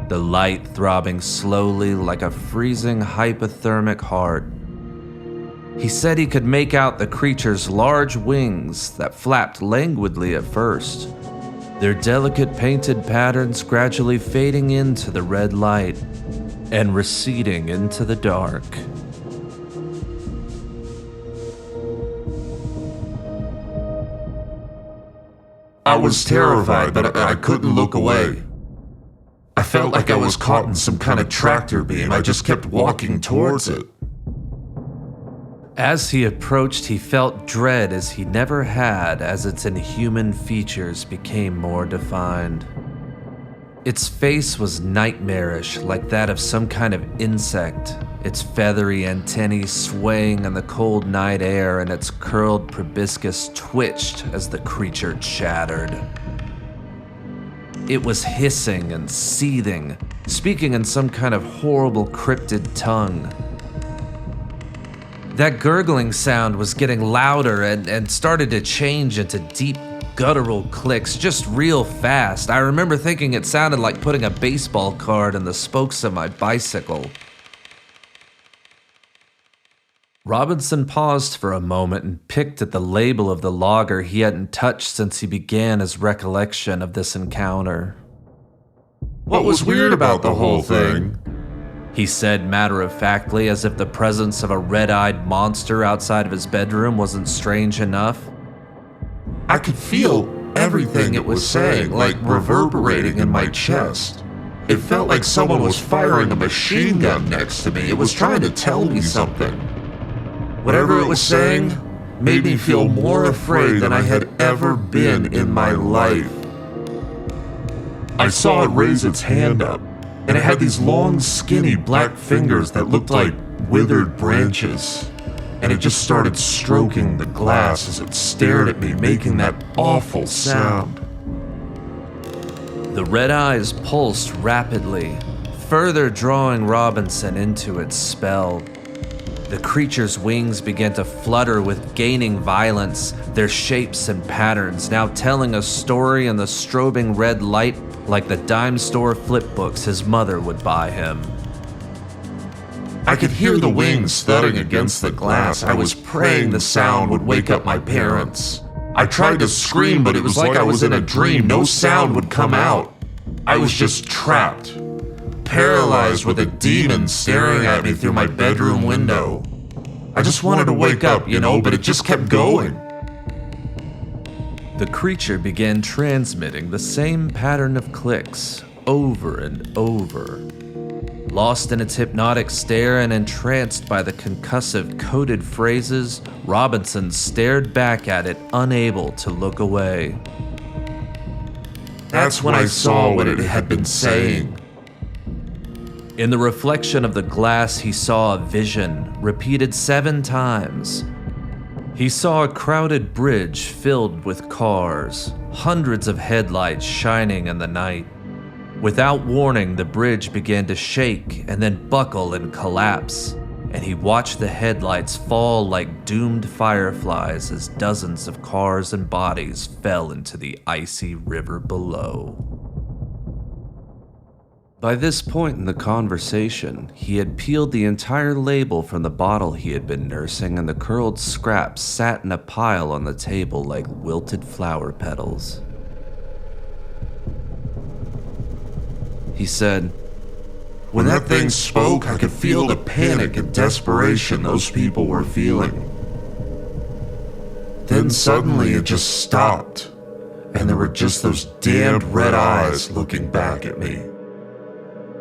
the light throbbing slowly like a freezing hypothermic heart. He said he could make out the creature's large wings that flapped languidly at first, their delicate painted patterns gradually fading into the red light and receding into the dark. I was terrified, but I couldn't look away. I felt like I was caught in some kind of tractor beam. I just kept walking towards it. As he approached, he felt dread as he never had as its inhuman features became more defined. Its face was nightmarish, like that of some kind of insect, its feathery antennae swaying in the cold night air, and its curled proboscis twitched as the creature chattered. It was hissing and seething, speaking in some kind of horrible cryptid tongue. That gurgling sound was getting louder and started to change into deep, guttural clicks just real fast. I remember thinking it sounded like putting a baseball card in the spokes of my bicycle. Robinson paused for a moment and picked at the label of the logger he hadn't touched since he began his recollection of this encounter. What was weird about the whole thing? He said matter-of-factly, as if the presence of a red-eyed monster outside of his bedroom wasn't strange enough. I could feel everything it was saying, like reverberating in my chest. It felt like someone was firing a machine gun next to me. It was trying to tell me something. Whatever it was saying made me feel more afraid than I had ever been in my life. I saw it raise its hand up, and it had these long, skinny black fingers that looked like withered branches. And it just started stroking the glass as it stared at me, making that awful sound. The red eyes pulsed rapidly, further drawing Robinson into its spell. The creature's wings began to flutter with gaining violence, their shapes and patterns now telling a story in the strobing red light like the dime store flip books his mother would buy him. I could hear the wings thudding against the glass. I was praying the sound would wake up my parents. I tried to scream, but it was like I was in a dream. No sound would come out. I was just trapped, paralyzed with a demon staring at me through my bedroom window. I just wanted to wake up, but it just kept going. The creature began transmitting the same pattern of clicks over and over. Lost in its hypnotic stare and entranced by the concussive coded phrases, Robinson stared back at it, unable to look away. That's when I saw what it had been saying. In the reflection of the glass, he saw a vision, repeated 7 times. He saw a crowded bridge filled with cars, hundreds of headlights shining in the night. Without warning, the bridge began to shake and then buckle and collapse, and he watched the headlights fall like doomed fireflies as dozens of cars and bodies fell into the icy river below. By this point in the conversation, he had peeled the entire label from the bottle he had been nursing, and the curled scraps sat in a pile on the table like wilted flower petals. He said, "When that thing spoke, I could feel the panic and desperation those people were feeling. Then suddenly it just stopped, and there were just those damned red eyes looking back at me.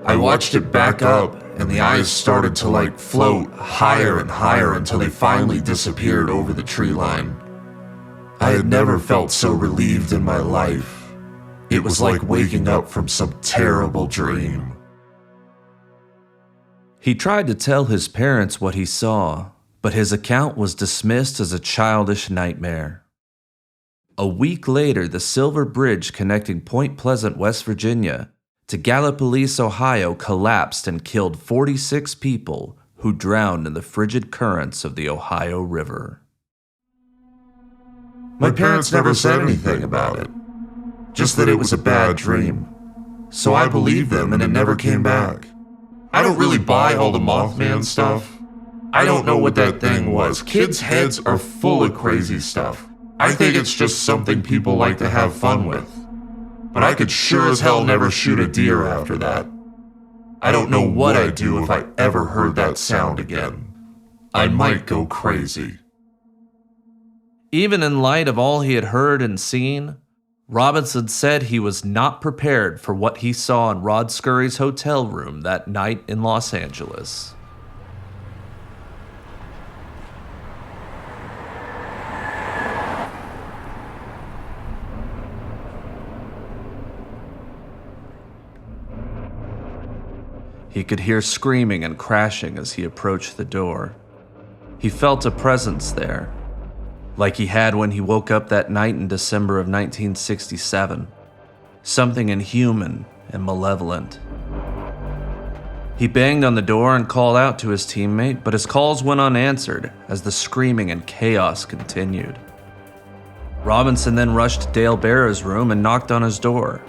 I watched it back up, and the eyes started to float higher and higher until they finally disappeared over the tree line. I had never felt so relieved in my life. It was like waking up from some terrible dream." He tried to tell his parents what he saw, but his account was dismissed as a childish nightmare. A week later, the Silver Bridge connecting Point Pleasant, West Virginia, to Gallipolis, Ohio, collapsed and killed 46 people who drowned in the frigid currents of the Ohio River. My parents never said anything about it, just that it was a bad dream. So I believed them and it never came back. I don't really buy all the Mothman stuff. I don't know what that thing was. Kids' heads are full of crazy stuff. I think it's just something people like to have fun with. But I could sure as hell never shoot a deer after that. I don't know what I'd do if I ever heard that sound again. I might go crazy. Even in light of all he had heard and seen, Robinson said he was not prepared for what he saw in Rod Scurry's hotel room that night in Los Angeles. He could hear screaming and crashing as he approached the door. He felt a presence there, like he had when he woke up that night in December of 1967. Something inhuman and malevolent. He banged on the door and called out to his teammate, but his calls went unanswered as the screaming and chaos continued. Robinson then rushed to Dale Barra's room and knocked on his door.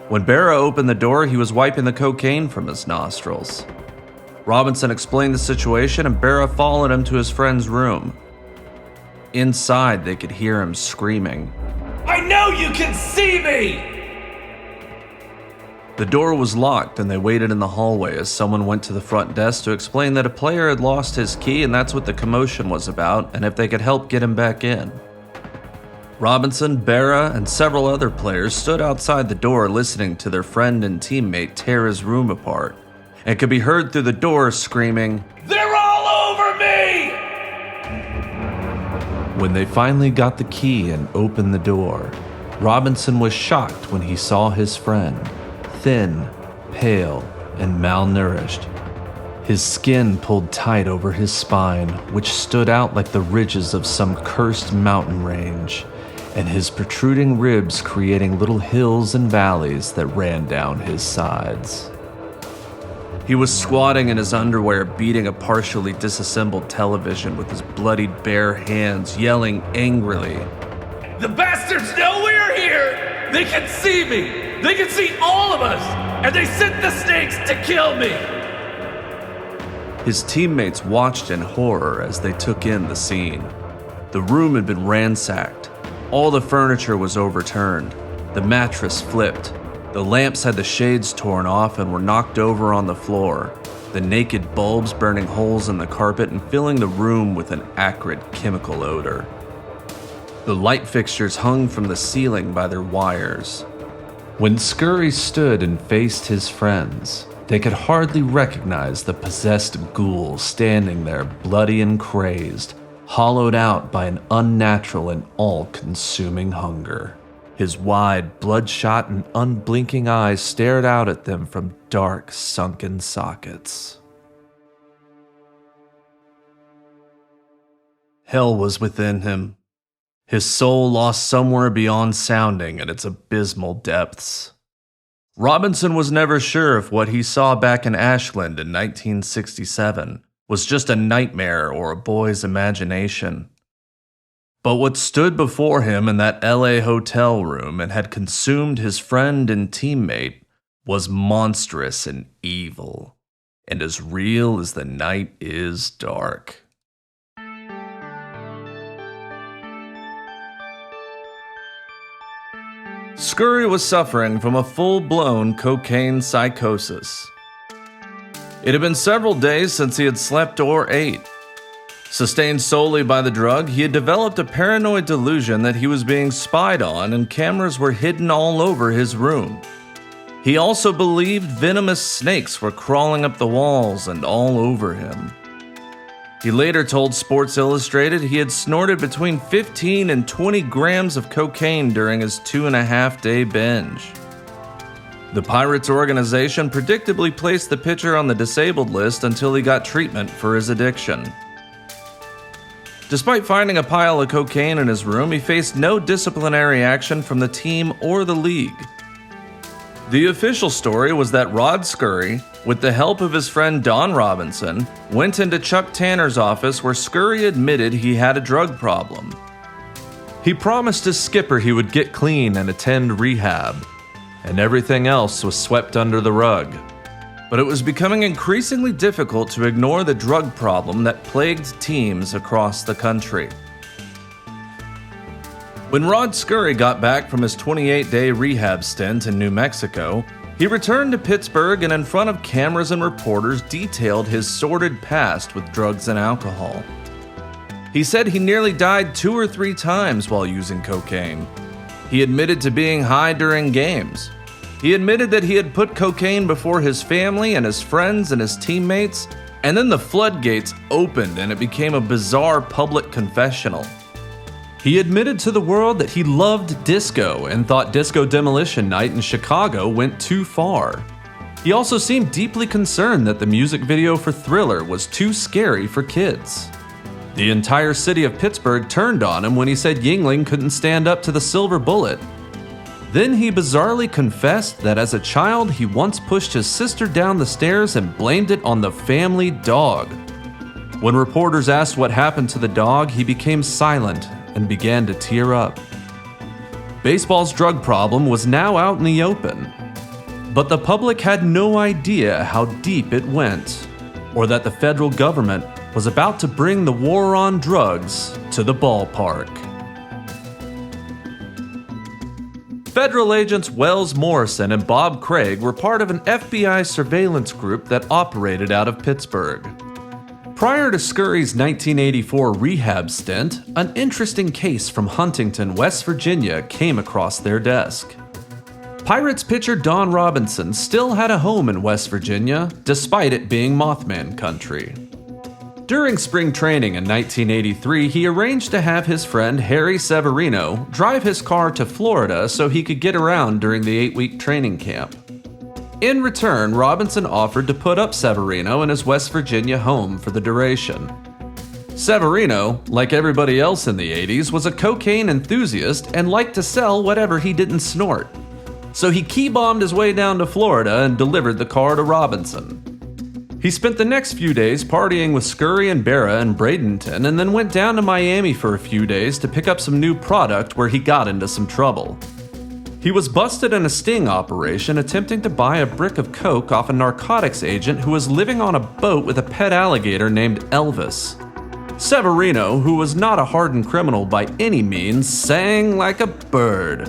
When Barra opened the door, he was wiping the cocaine from his nostrils. Robinson explained the situation and Barra followed him to his friend's room. Inside, they could hear him screaming, "I know you can see me!" The door was locked and they waited in the hallway as someone went to the front desk to explain that a player had lost his key and that's what the commotion was about, and if they could help get him back in. Robinson, Barra, and several other players stood outside the door listening to their friend and teammate tear his room apart, and could be heard through the door screaming, "They're all over me!" When they finally got the key and opened the door, Robinson was shocked when he saw his friend, thin, pale, and malnourished. His skin pulled tight over his spine, which stood out like the ridges of some cursed mountain range, and his protruding ribs creating little hills and valleys that ran down his sides. He was squatting in his underwear, beating a partially disassembled television with his bloodied bare hands, yelling angrily, "The bastards know we're here! They can see me! They can see all of us! And they sent the snakes to kill me!" His teammates watched in horror as they took in the scene. The room had been ransacked. All the furniture was overturned. The mattress flipped. The lamps had the shades torn off and were knocked over on the floor. The naked bulbs burning holes in the carpet and filling the room with an acrid chemical odor. The light fixtures hung from the ceiling by their wires. When Scurry stood and faced his friends, they could hardly recognize the possessed ghoul standing there bloody and crazed, hollowed out by an unnatural and all-consuming hunger. His wide, bloodshot, and unblinking eyes stared out at them from dark, sunken sockets. Hell was within him. His soul lost somewhere beyond sounding at its abysmal depths. Robinson was never sure if what he saw back in Ashland in 1967 was just a nightmare or a boy's imagination. But what stood before him in that LA hotel room and had consumed his friend and teammate was monstrous and evil, and as real as the night is dark. Scurry was suffering from a full-blown cocaine psychosis. It had been several days since he had slept or ate. Sustained solely by the drug, he had developed a paranoid delusion that he was being spied on and cameras were hidden all over his room. He also believed venomous snakes were crawling up the walls and all over him. He later told Sports Illustrated he had snorted between 15 and 20 grams of cocaine during his 2.5-day binge. The Pirates organization predictably placed the pitcher on the disabled list until he got treatment for his addiction. Despite finding a pile of cocaine in his room, he faced no disciplinary action from the team or the league. The official story was that Rod Scurry, with the help of his friend Don Robinson, went into Chuck Tanner's office where Scurry admitted he had a drug problem. He promised his skipper he would get clean and attend rehab, and everything else was swept under the rug. But it was becoming increasingly difficult to ignore the drug problem that plagued teams across the country. When Rod Scurry got back from his 28-day rehab stint in New Mexico, he returned to Pittsburgh and in front of cameras and reporters detailed his sordid past with drugs and alcohol. He said he nearly died 2 or 3 times while using cocaine. He admitted to being high during games. He admitted that he had put cocaine before his family and his friends and his teammates, and then the floodgates opened and it became a bizarre public confessional. He admitted to the world that he loved disco and thought Disco Demolition Night in Chicago went too far. He also seemed deeply concerned that the music video for Thriller was too scary for kids. The entire city of Pittsburgh turned on him when he said Yuengling couldn't stand up to the silver bullet. Then he bizarrely confessed that as a child he once pushed his sister down the stairs and blamed it on the family dog. When reporters asked what happened to the dog, he became silent and began to tear up. Baseball's drug problem was now out in the open, but the public had no idea how deep it went, or that the federal government was about to bring the war on drugs to the ballpark. Federal agents Wells Morrison and Bob Craig were part of an FBI surveillance group that operated out of Pittsburgh. Prior to Scurry's 1984 rehab stint, an interesting case from Huntington, West Virginia came across their desk. Pirates pitcher Don Robinson still had a home in West Virginia, despite it being Mothman country. During spring training in 1983, he arranged to have his friend Harry Severino drive his car to Florida so he could get around during the 8-week training camp. In return, Robinson offered to put up Severino in his West Virginia home for the duration. Severino, like everybody else in the 80s, was a cocaine enthusiast and liked to sell whatever he didn't snort. So he key-bombed his way down to Florida and delivered the car to Robinson. He spent the next few days partying with Scurry and Berra in Bradenton and then went down to Miami for a few days to pick up some new product where he got into some trouble. He was busted in a sting operation attempting to buy a brick of coke off a narcotics agent who was living on a boat with a pet alligator named Elvis. Severino, who was not a hardened criminal by any means, sang like a bird.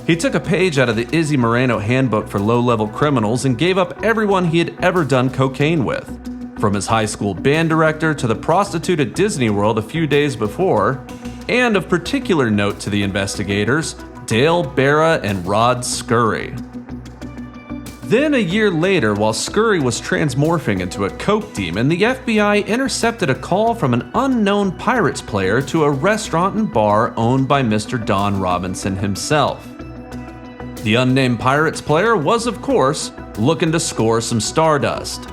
He took a page out of the Izzy Moreno handbook for low-level criminals and gave up everyone he had ever done cocaine with, from his high school band director to the prostitute at Disney World a few days before, and of particular note to the investigators, Dale Berra and Rod Scurry. Then a year later, while Scurry was transmorphing into a coke demon, the FBI intercepted a call from an unknown Pirates player to a restaurant and bar owned by Mr. Don Robinson himself. The unnamed Pirates player was, of course, looking to score some stardust.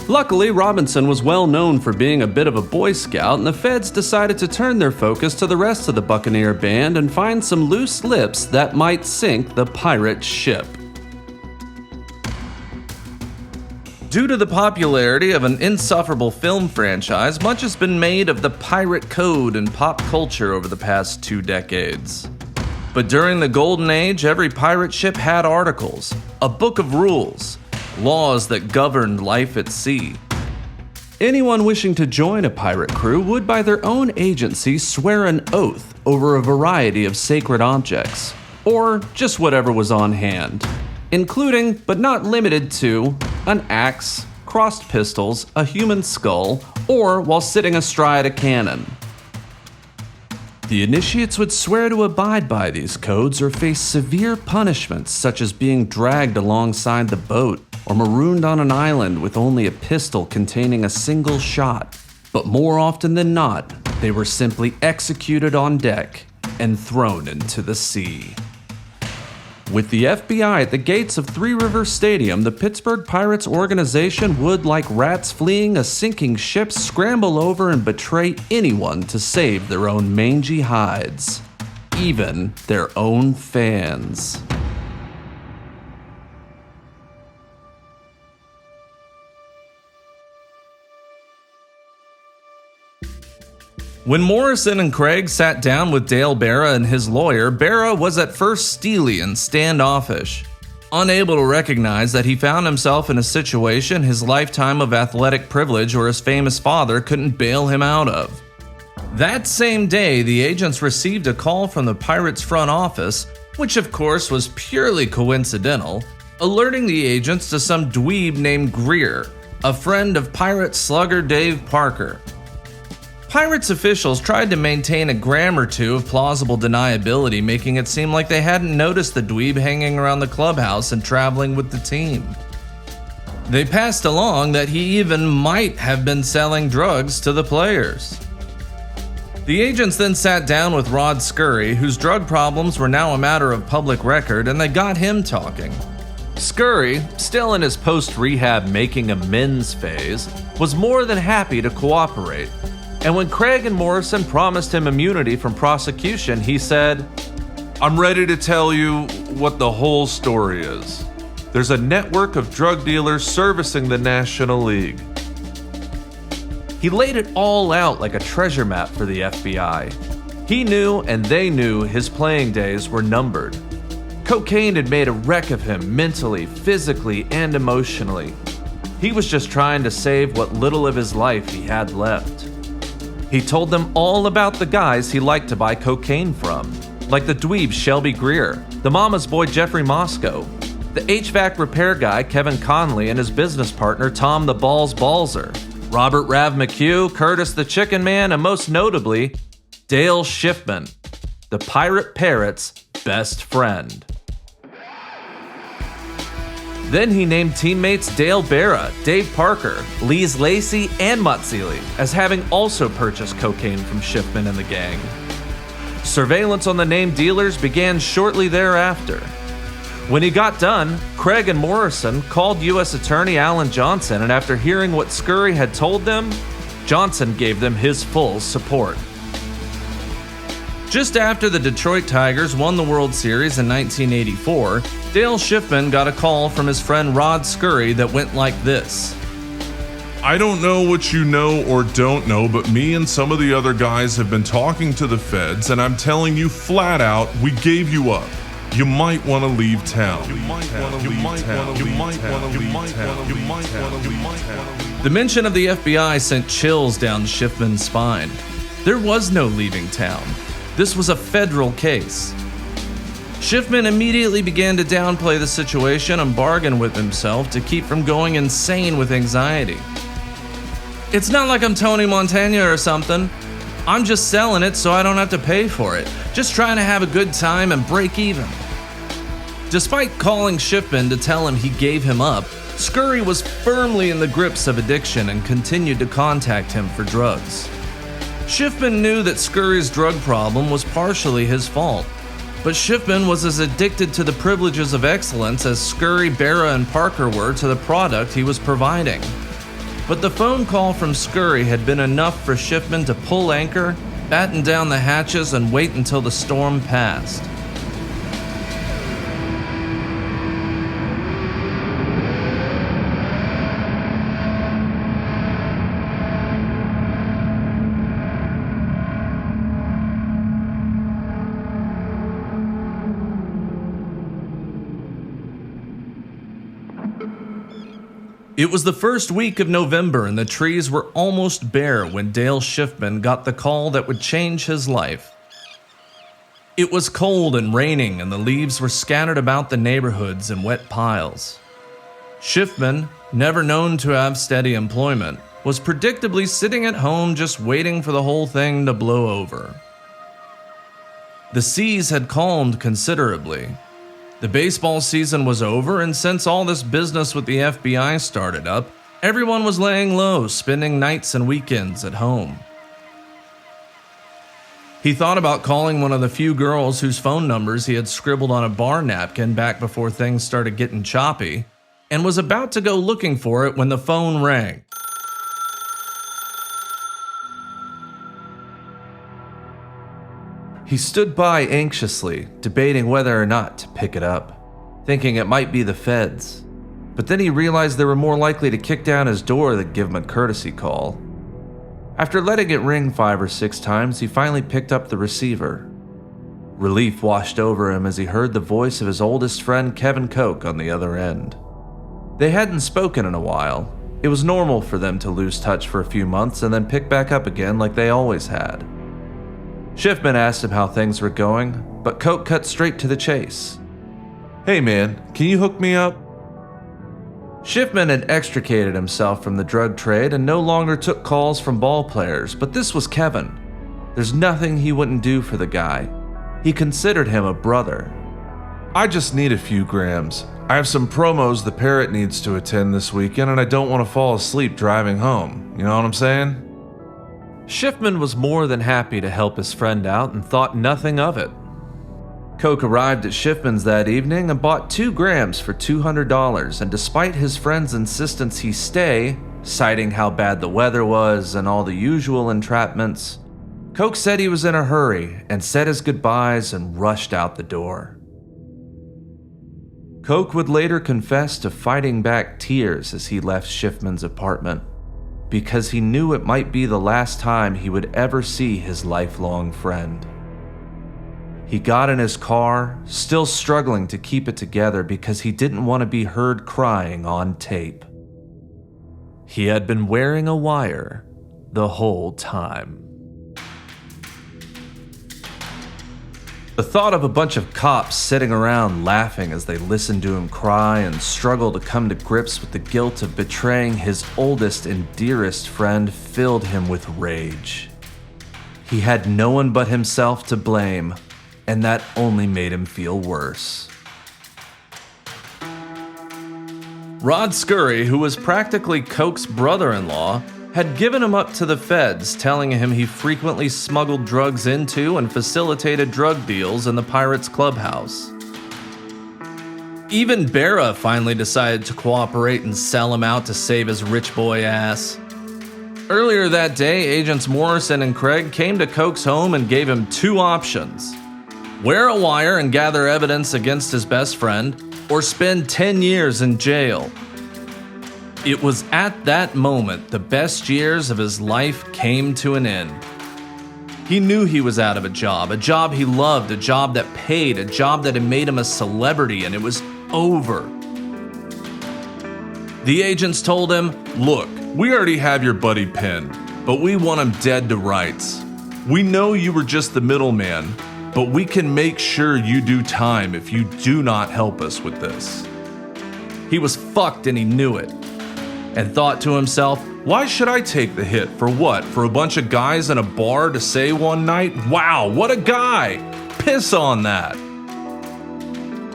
Luckily, Robinson was well known for being a bit of a Boy Scout, and the feds decided to turn their focus to the rest of the Buccaneer band and find some loose lips that might sink the pirate ship. Due to the popularity of an insufferable film franchise, much has been made of the pirate code in pop culture over the past 2 decades. But during the Golden Age, every pirate ship had articles, a book of rules, laws that governed life at sea. Anyone wishing to join a pirate crew would, by their own agency, swear an oath over a variety of sacred objects, or just whatever was on hand, including but not limited to an axe, crossed pistols, a human skull, or while sitting astride a cannon. The initiates would swear to abide by these codes or face severe punishments such as being dragged alongside the boat or marooned on an island with only a pistol containing a single shot. But more often than not, they were simply executed on deck and thrown into the sea. With the FBI at the gates of Three Rivers Stadium, the Pittsburgh Pirates organization would, like rats fleeing a sinking ship, scramble over and betray anyone to save their own mangy hides, even their own fans. When Morrison and Craig sat down with Dale Berra and his lawyer, Berra was at first steely and standoffish, unable to recognize that he found himself in a situation his lifetime of athletic privilege or his famous father couldn't bail him out of. That same day, the agents received a call from the Pirates front office, which of course was purely coincidental, alerting the agents to some dweeb named Greer, a friend of Pirate slugger Dave Parker. Pirates officials tried to maintain a gram or two of plausible deniability, making it seem like they hadn't noticed the dweeb hanging around the clubhouse and traveling with the team. They passed along that he even might have been selling drugs to the players. The agents then sat down with Rod Scurry, whose drug problems were now a matter of public record, and they got him talking. Scurry, still in his post-rehab making amends phase, was more than happy to cooperate. And when Craig and Morrison promised him immunity from prosecution, he said, "I'm ready to tell you what the whole story is. There's a network of drug dealers servicing the National League." He laid it all out like a treasure map for the FBI. He knew and they knew his playing days were numbered. Cocaine had made a wreck of him mentally, physically, and emotionally. He was just trying to save what little of his life he had left. He told them all about the guys he liked to buy cocaine from, like the dweeb Shelby Greer, the mama's boy Jeffrey Moscow, the HVAC repair guy Kevin Conley and his business partner Tom the Balls Balzer, Robert Rav McHugh, Curtis the Chicken Man, and most notably, Dale Schiffman, the Pirate Parrot's best friend. Then he named teammates Dale Berra, Dave Parker, Lise Lacey, and Matsili as having also purchased cocaine from Schiffman and the gang. Surveillance on the named dealers began shortly thereafter. When he got done, Craig and Morrison called U.S. Attorney Alan Johnson, and after hearing what Scurry had told them, Johnson gave them his full support. Just after the Detroit Tigers won the World Series in 1984, Dale Schiffman got a call from his friend Rod Scurry that went like this. I don't know what you know or don't know, but me and some of the other guys have been talking to the feds, and I'm telling you flat out, we gave you up. You might want to leave town. The mention of the FBI sent chills down Schiffman's spine. There was no leaving town. This was a federal case. Schiffman immediately began to downplay the situation and bargain with himself to keep from going insane with anxiety. It's not like I'm Tony Montana or something. I'm just selling it so I don't have to pay for it. Just trying to have a good time and break even. Despite calling Schiffman to tell him he gave him up, Scurry was firmly in the grips of addiction and continued to contact him for drugs. Schiffman knew that Scurry's drug problem was partially his fault, but Schiffman was as addicted to the privileges of excellence as Scurry, Berra, and Parker were to the product he was providing. But the phone call from Scurry had been enough for Schiffman to pull anchor, batten down the hatches, and wait until the storm passed. It was the first week of November and the trees were almost bare when Dale Schiffman got the call that would change his life. It was cold and raining, and the leaves were scattered about the neighborhoods in wet piles. Schiffman, never known to have steady employment, was predictably sitting at home just waiting for the whole thing to blow over. The seas had calmed considerably. The baseball season was over, and since all this business with the FBI started up, everyone was laying low, spending nights and weekends at home. He thought about calling one of the few girls whose phone numbers he had scribbled on a bar napkin back before things started getting choppy, and was about to go looking for it when the phone rang. He stood by anxiously, debating whether or not to pick it up, thinking it might be the feds. But then he realized they were more likely to kick down his door than give him a courtesy call. After letting it ring 5 or 6 times, he finally picked up the receiver. Relief washed over him as he heard the voice of his oldest friend Kevin Koch on the other end. They hadn't spoken in a while. It was normal for them to lose touch for a few months and then pick back up again like they always had. Schiffman asked him how things were going, but Koch cut straight to the chase. "Hey man, can you hook me up?" Schiffman had extricated himself from the drug trade and no longer took calls from ball players, but this was Kevin. There's nothing he wouldn't do for the guy. He considered him a brother. "I just need a few grams. I have some promos the Parrot needs to attend this weekend and I don't want to fall asleep driving home. You know what I'm saying?" Schiffman was more than happy to help his friend out and thought nothing of it. Koch arrived at Schiffman's that evening and bought 2 grams for $200, and despite his friend's insistence he stay, citing how bad the weather was and all the usual entrapments, Koch said he was in a hurry and said his goodbyes and rushed out the door. Koch would later confess to fighting back tears as he left Schiffman's apartment, because he knew it might be the last time he would ever see his lifelong friend. He got in his car, still struggling to keep it together because he didn't want to be heard crying on tape. He had been wearing a wire the whole time. The thought of a bunch of cops sitting around laughing as they listened to him cry and struggle to come to grips with the guilt of betraying his oldest and dearest friend filled him with rage. He had no one but himself to blame, and that only made him feel worse. Rod Scurry, who was practically Koch's brother-in-law, had given him up to the feds, telling him he frequently smuggled drugs into and facilitated drug deals in the Pirates clubhouse. Even Berra finally decided to cooperate and sell him out to save his rich boy ass. Earlier that day, agents Morrison and Craig came to Koch's home and gave him 2 options: wear a wire and gather evidence against his best friend, or spend 10 years in jail. It was at that moment the best years of his life came to an end. He knew he was out of a job he loved, a job that paid, a job that had made him a celebrity, and it was over. The agents told him, "Look, we already have your buddy pinned, but we want him dead to rights. We know you were just the middleman, but we can make sure you do time if you do not help us with this." He was fucked and he knew it, and thought to himself, why should I take the hit? For what? For a bunch of guys in a bar to say one night, "Wow, what a guy! Piss on that!"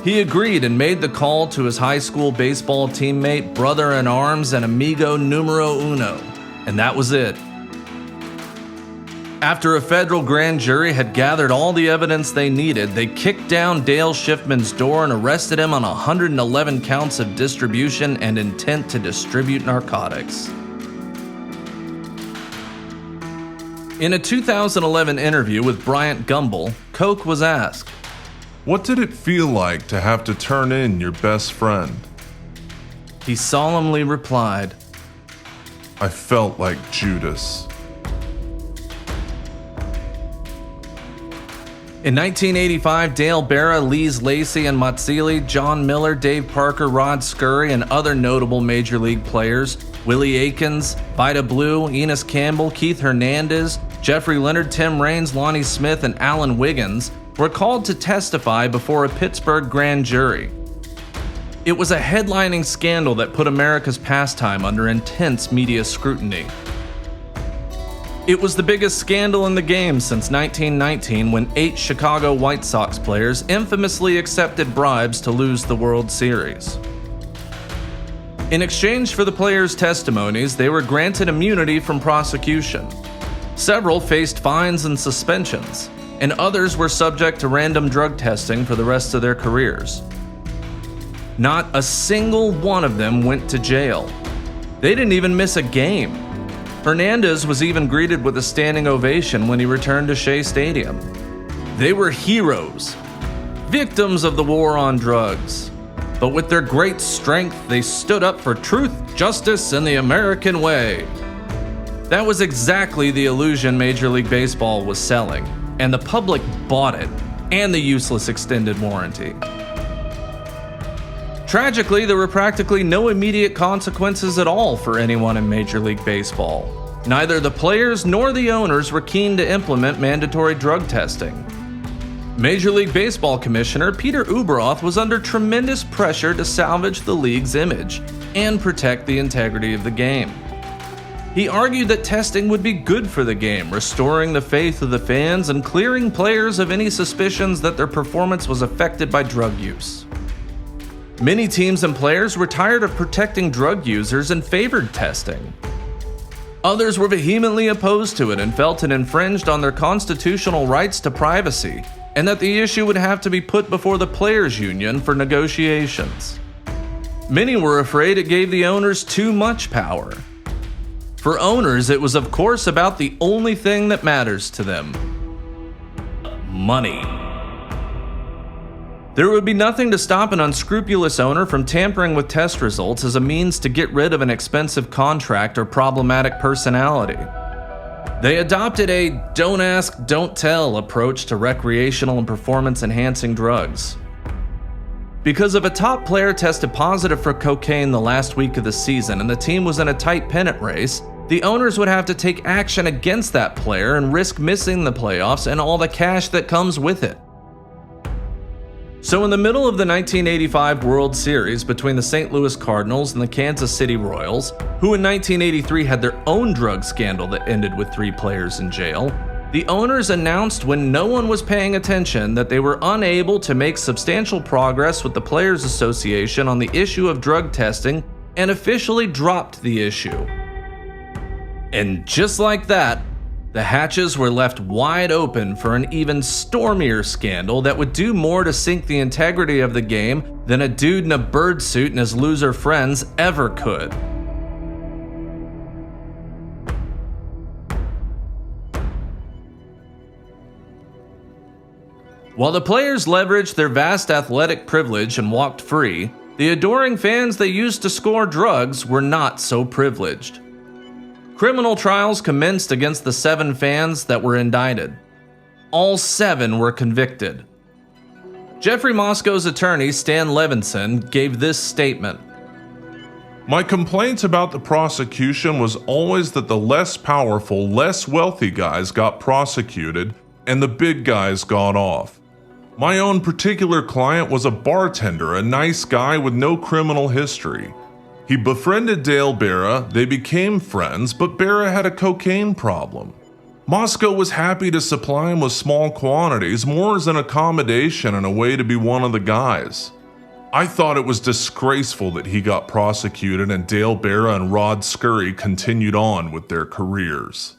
He agreed and made the call to his high school baseball teammate, brother-in-arms, and amigo numero uno, and that was it. After a federal grand jury had gathered all the evidence they needed, they kicked down Dale Schiffman's door and arrested him on 111 counts of distribution and intent to distribute narcotics. In a 2011 interview with Bryant Gumbel, Koch was asked, "What did it feel like to have to turn in your best friend?" He solemnly replied, "I felt like Judas." In 1985, Dale Berra, Lees Lacy and Matsili, John Miller, Dave Parker, Rod Scurry, and other notable major league players, Willie Aikens, Vida Blue, Enos Campbell, Keith Hernandez, Jeffrey Leonard, Tim Raines, Lonnie Smith, and Alan Wiggins, were called to testify before a Pittsburgh grand jury. It was a headlining scandal that put America's pastime under intense media scrutiny. It was the biggest scandal in the game since 1919, when 8 Chicago White Sox players infamously accepted bribes to lose the World Series. In exchange for the players' testimonies, they were granted immunity from prosecution. Several faced fines and suspensions, and others were subject to random drug testing for the rest of their careers. Not a single one of them went to jail. They didn't even miss a game. Hernandez was even greeted with a standing ovation when he returned to Shea Stadium. They were heroes, victims of the war on drugs. But with their great strength, they stood up for truth, justice, and the American way. That was exactly the illusion Major League Baseball was selling, and the public bought it, and the useless extended warranty. Tragically, there were practically no immediate consequences at all for anyone in Major League Baseball. Neither the players nor the owners were keen to implement mandatory drug testing. Major League Baseball Commissioner Peter Ueberroth was under tremendous pressure to salvage the league's image and protect the integrity of the game. He argued that testing would be good for the game, restoring the faith of the fans and clearing players of any suspicions that their performance was affected by drug use. Many teams and players were tired of protecting drug users and favored testing. Others were vehemently opposed to it and felt it infringed on their constitutional rights to privacy, and that the issue would have to be put before the players' union for negotiations. Many were afraid it gave the owners too much power. For owners, it was of course about the only thing that matters to them: money. There would be nothing to stop an unscrupulous owner from tampering with test results as a means to get rid of an expensive contract or problematic personality. They adopted a don't ask, don't tell approach to recreational and performance-enhancing drugs. Because if a top player tested positive for cocaine the last week of the season and the team was in a tight pennant race, the owners would have to take action against that player and risk missing the playoffs and all the cash that comes with it. So in the middle of the 1985 World Series between the St. Louis Cardinals and the Kansas City Royals, who in 1983 had their own drug scandal that ended with 3 players in jail, the owners announced when no one was paying attention that they were unable to make substantial progress with the Players Association on the issue of drug testing and officially dropped the issue. And just like that, the hatches were left wide open for an even stormier scandal that would do more to sink the integrity of the game than a dude in a bird suit and his loser friends ever could. While the players leveraged their vast athletic privilege and walked free, the adoring fans they used to score drugs were not so privileged. Criminal trials commenced against the 7 fans that were indicted. All 7 were convicted. Jeffrey Moscow's attorney, Stan Levinson, gave this statement. My complaint about the prosecution was always that the less powerful, less wealthy guys got prosecuted and the big guys got off. My own particular client was a bartender, a nice guy with no criminal history. He befriended Dale Berra, they became friends, but Berra had a cocaine problem. Moscow was happy to supply him with small quantities, more as an accommodation and a way to be one of the guys. I thought it was disgraceful that he got prosecuted and Dale Berra and Rod Scurry continued on with their careers.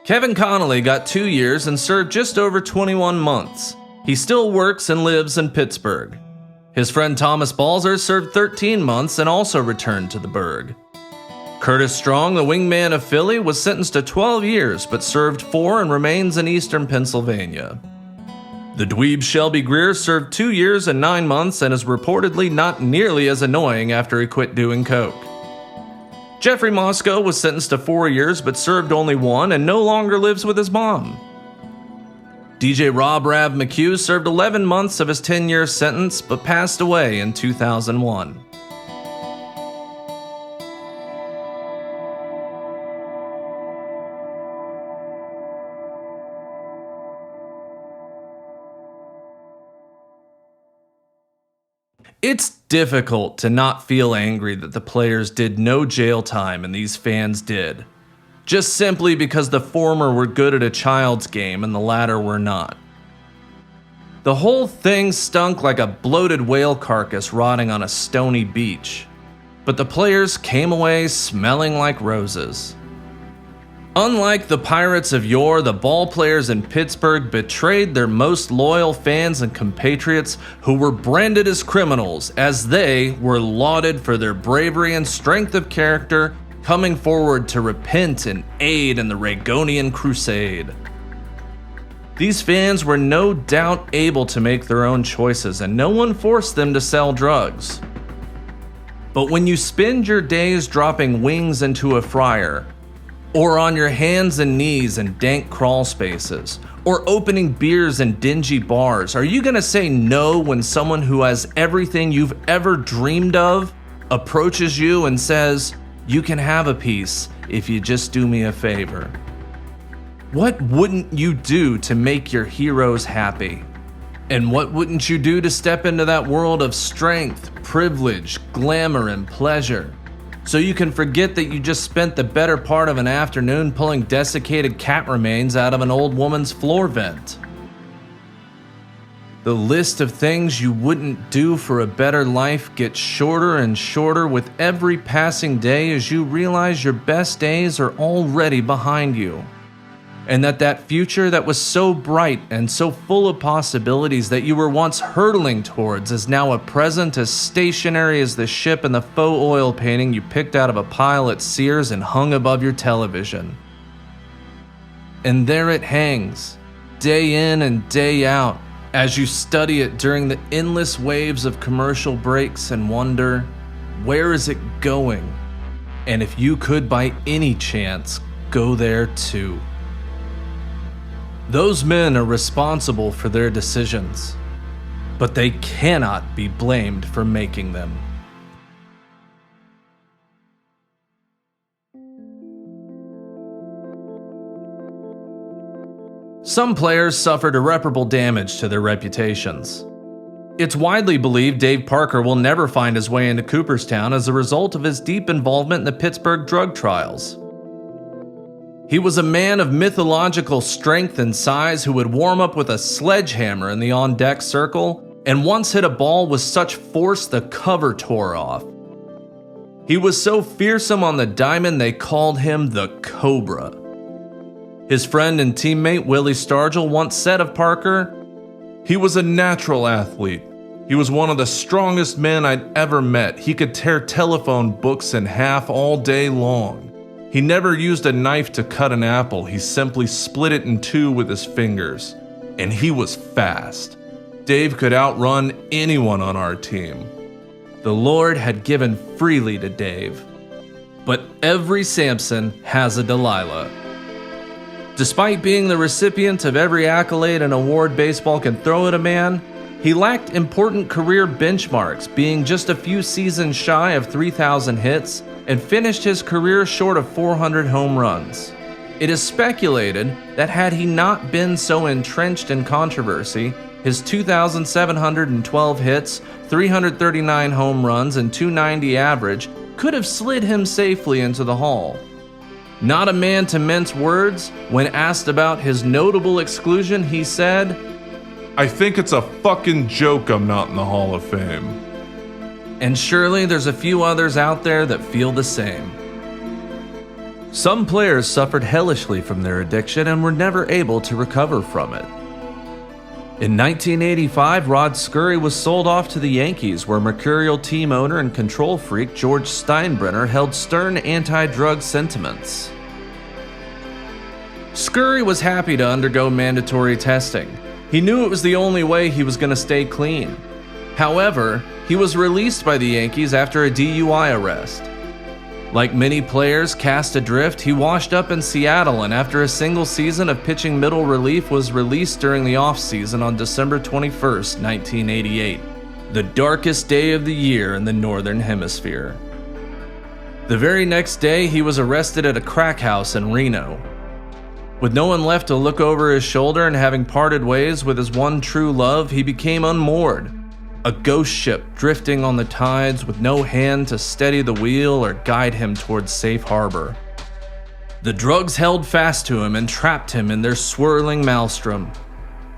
Kevin Connolly got 2 years and served just over 21 months. He still works and lives in Pittsburgh. His friend Thomas Balzer served 13 months and also returned to the Burgh. Curtis Strong, the wingman of Philly, was sentenced to 12 years but served 4 and remains in eastern Pennsylvania. The dweeb Shelby Greer served 2 years and 9 months and is reportedly not nearly as annoying after he quit doing coke. Jeffrey Moscow was sentenced to 4 years but served only 1 and no longer lives with his mom. DJ Rob Rav McHugh served 11 months of his 10-year sentence but passed away in 2001. It's difficult to not feel angry that the players did no jail time and these fans did, just simply because the former were good at a child's game and the latter were not. The whole thing stunk like a bloated whale carcass rotting on a stony beach, but the players came away smelling like roses. Unlike the Pirates of yore, the ball players in Pittsburgh betrayed their most loyal fans and compatriots who were branded as criminals, as they were lauded for their bravery and strength of character, coming forward to repent and aid in the Reaganian crusade. These fans were no doubt able to make their own choices, and no one forced them to sell drugs. But when you spend your days dropping wings into a fryer, or on your hands and knees in dank crawl spaces, or opening beers in dingy bars, are you gonna say no when someone who has everything you've ever dreamed of approaches you and says, "You can have a piece if you just do me a favor"? What wouldn't you do to make your heroes happy? And what wouldn't you do to step into that world of strength, privilege, glamour, and pleasure? So you can forget that you just spent the better part of an afternoon pulling desiccated cat remains out of an old woman's floor vent. The list of things you wouldn't do for a better life gets shorter and shorter with every passing day as you realize your best days are already behind you. And that future that was so bright and so full of possibilities that you were once hurtling towards is now a present as stationary as the ship in the faux oil painting you picked out of a pile at Sears and hung above your television. And there it hangs, day in and day out, as you study it during the endless waves of commercial breaks and wonder, where is it going? And if you could by any chance go there too. Those men are responsible for their decisions, but they cannot be blamed for making them. Some players suffered irreparable damage to their reputations. It's widely believed Dave Parker will never find his way into Cooperstown as a result of his deep involvement in the Pittsburgh drug trials. He was a man of mythological strength and size who would warm up with a sledgehammer in the on-deck circle and once hit a ball with such force the cover tore off. He was so fearsome on the diamond they called him the Cobra. His friend and teammate Willie Stargell once said of Parker, "He was a natural athlete. He was one of the strongest men I'd ever met. He could tear telephone books in half all day long. He never used a knife to cut an apple, he simply split it in two with his fingers. And he was fast. Dave could outrun anyone on our team. The Lord had given freely to Dave. But every Samson has a Delilah." Despite being the recipient of every accolade and award baseball can throw at a man, he lacked important career benchmarks, being just a few seasons shy of 3,000 hits, and finished his career short of 400 home runs. It is speculated that had he not been so entrenched in controversy, his 2,712 hits, 339 home runs, and .290 average could have slid him safely into the Hall. Not a man to mince words, when asked about his notable exclusion, he said, "I think it's a fucking joke I'm not in the Hall of Fame." And surely there's a few others out there that feel the same. Some players suffered hellishly from their addiction and were never able to recover from it. In 1985, Rod Scurry was sold off to the Yankees, where mercurial team owner and control freak George Steinbrenner held stern anti-drug sentiments. Scurry was happy to undergo mandatory testing. He knew it was the only way he was going to stay clean. However, he was released by the Yankees after a DUI arrest. Like many players cast adrift, he washed up in Seattle and after a single season of pitching middle relief was released during the offseason on December 21st, 1988, the darkest day of the year in the Northern Hemisphere. The very next day, he was arrested at a crack house in Reno. With no one left to look over his shoulder and having parted ways with his one true love, he became unmoored. A ghost ship drifting on the tides with no hand to steady the wheel or guide him towards safe harbor. The drugs held fast to him and trapped him in their swirling maelstrom.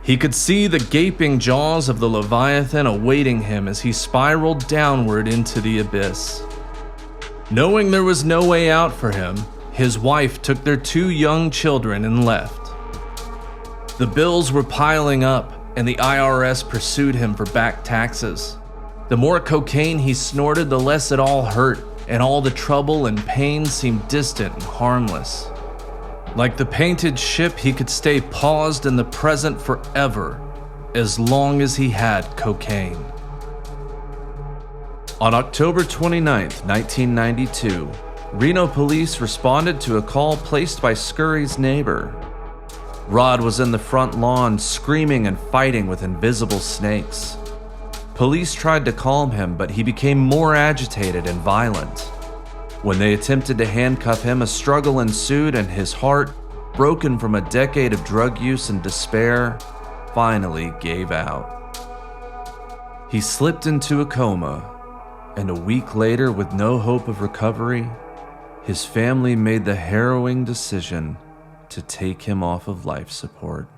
He could see the gaping jaws of the Leviathan awaiting him as he spiraled downward into the abyss. Knowing there was no way out for him, his wife took their 2 young children and left. The bills were piling up, and the IRS pursued him for back taxes. The more cocaine he snorted, the less it all hurt, and all the trouble and pain seemed distant and harmless. Like the painted ship, he could stay paused in the present forever, as long as he had cocaine. On October 29, 1992, Reno police responded to a call placed by Scurry's neighbor. Rod was in the front lawn screaming and fighting with invisible snakes. Police tried to calm him, but he became more agitated and violent. When they attempted to handcuff him, a struggle ensued and his heart, broken from a decade of drug use and despair, finally gave out. He slipped into a coma, and a week later, with no hope of recovery, his family made the harrowing decision to take him off of life support.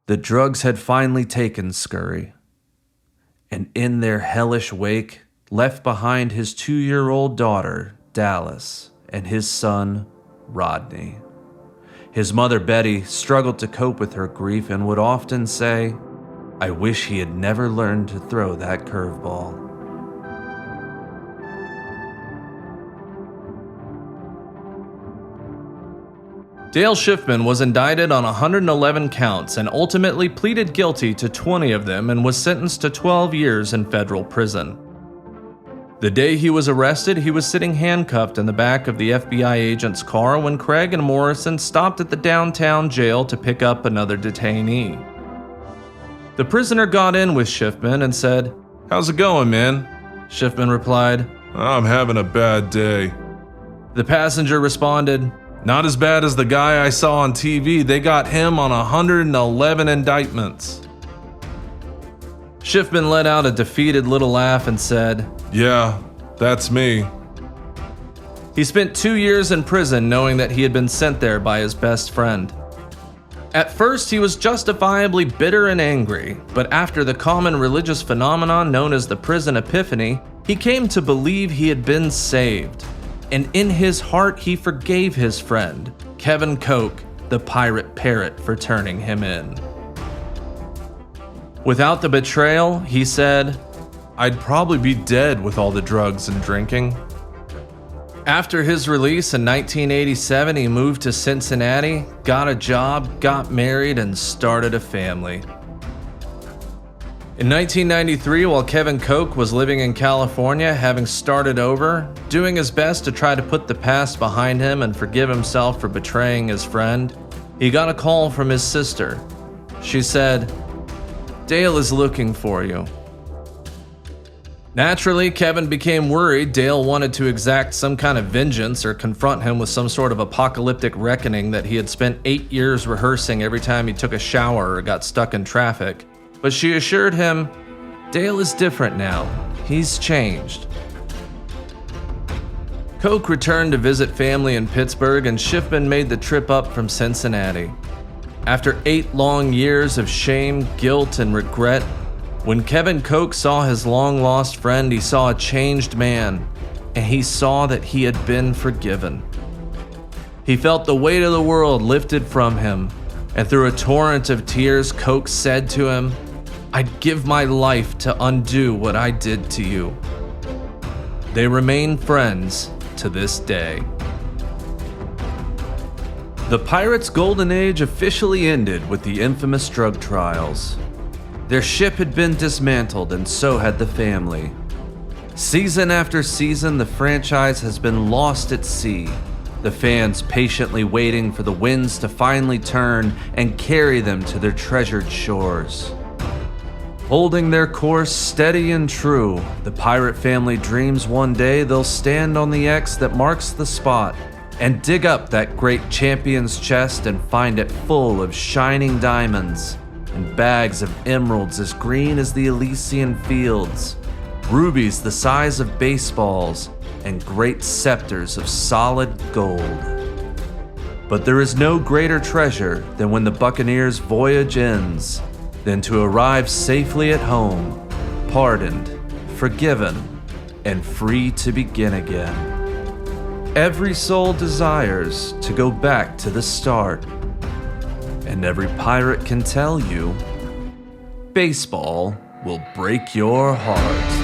The drugs had finally taken Scurry, and in their hellish wake, left behind his 2-year-old daughter, Dallas, and his son, Rodney. His mother, Betty, struggled to cope with her grief and would often say, "I wish he had never learned to throw that curveball." Dale Schiffman was indicted on 111 counts and ultimately pleaded guilty to 20 of them and was sentenced to 12 years in federal prison. The day he was arrested, he was sitting handcuffed in the back of the FBI agent's car when Craig and Morrison stopped at the downtown jail to pick up another detainee. The prisoner got in with Schiffman and said, "How's it going, man?" Schiffman replied, I'm having a bad day. The passenger responded, "Not as bad as the guy I saw on TV. They got him on 111 indictments." Schiffman let out a defeated little laugh and said, Yeah, that's me. he spent 2 years in prison knowing that he had been sent there by his best friend. At first, he was justifiably bitter and angry, but after the common religious phenomenon known as the prison epiphany, he came to believe he had been saved. And in his heart, he forgave his friend, Kevin Koch, the pirate parrot, for turning him in. Without the betrayal, he said, "I'd probably be dead with all the drugs and drinking." After his release in 1987, he moved to Cincinnati, got a job, got married, and started a family. In 1993, while Kevin Koch was living in California, having started over, doing his best to try to put the past behind him and forgive himself for betraying his friend, he got a call from his sister. She said, "Dale is looking for you." Naturally, Kevin became worried Dale wanted to exact some kind of vengeance or confront him with some sort of apocalyptic reckoning that he had spent 8 years rehearsing every time he took a shower or got stuck in traffic. But she assured him, "Dale is different now. He's changed." Koch returned to visit family in Pittsburgh, and Schiffman made the trip up from Cincinnati. After 8 long years of shame, guilt, and regret, when Kevin Koch saw his long-lost friend, he saw a changed man, and he saw that he had been forgiven. He felt the weight of the world lifted from him, and through a torrent of tears, Koch said to him, "I'd give my life to undo what I did to you." They remain friends to this day. The Pirates' golden age officially ended with the infamous drug trials. Their ship had been dismantled, and so had the family. Season after season, the franchise has been lost at sea, the fans patiently waiting for the winds to finally turn and carry them to their treasured shores. Holding their course steady and true, the pirate family dreams one day they'll stand on the X that marks the spot and dig up that great champion's chest and find it full of shining diamonds, and bags of emeralds as green as the Elysian fields, rubies the size of baseballs, and great scepters of solid gold. But there is no greater treasure than when the Buccaneers' voyage ends, than to arrive safely at home, pardoned, forgiven, and free to begin again. Every soul desires to go back to the start, and every pirate can tell you, baseball will break your heart.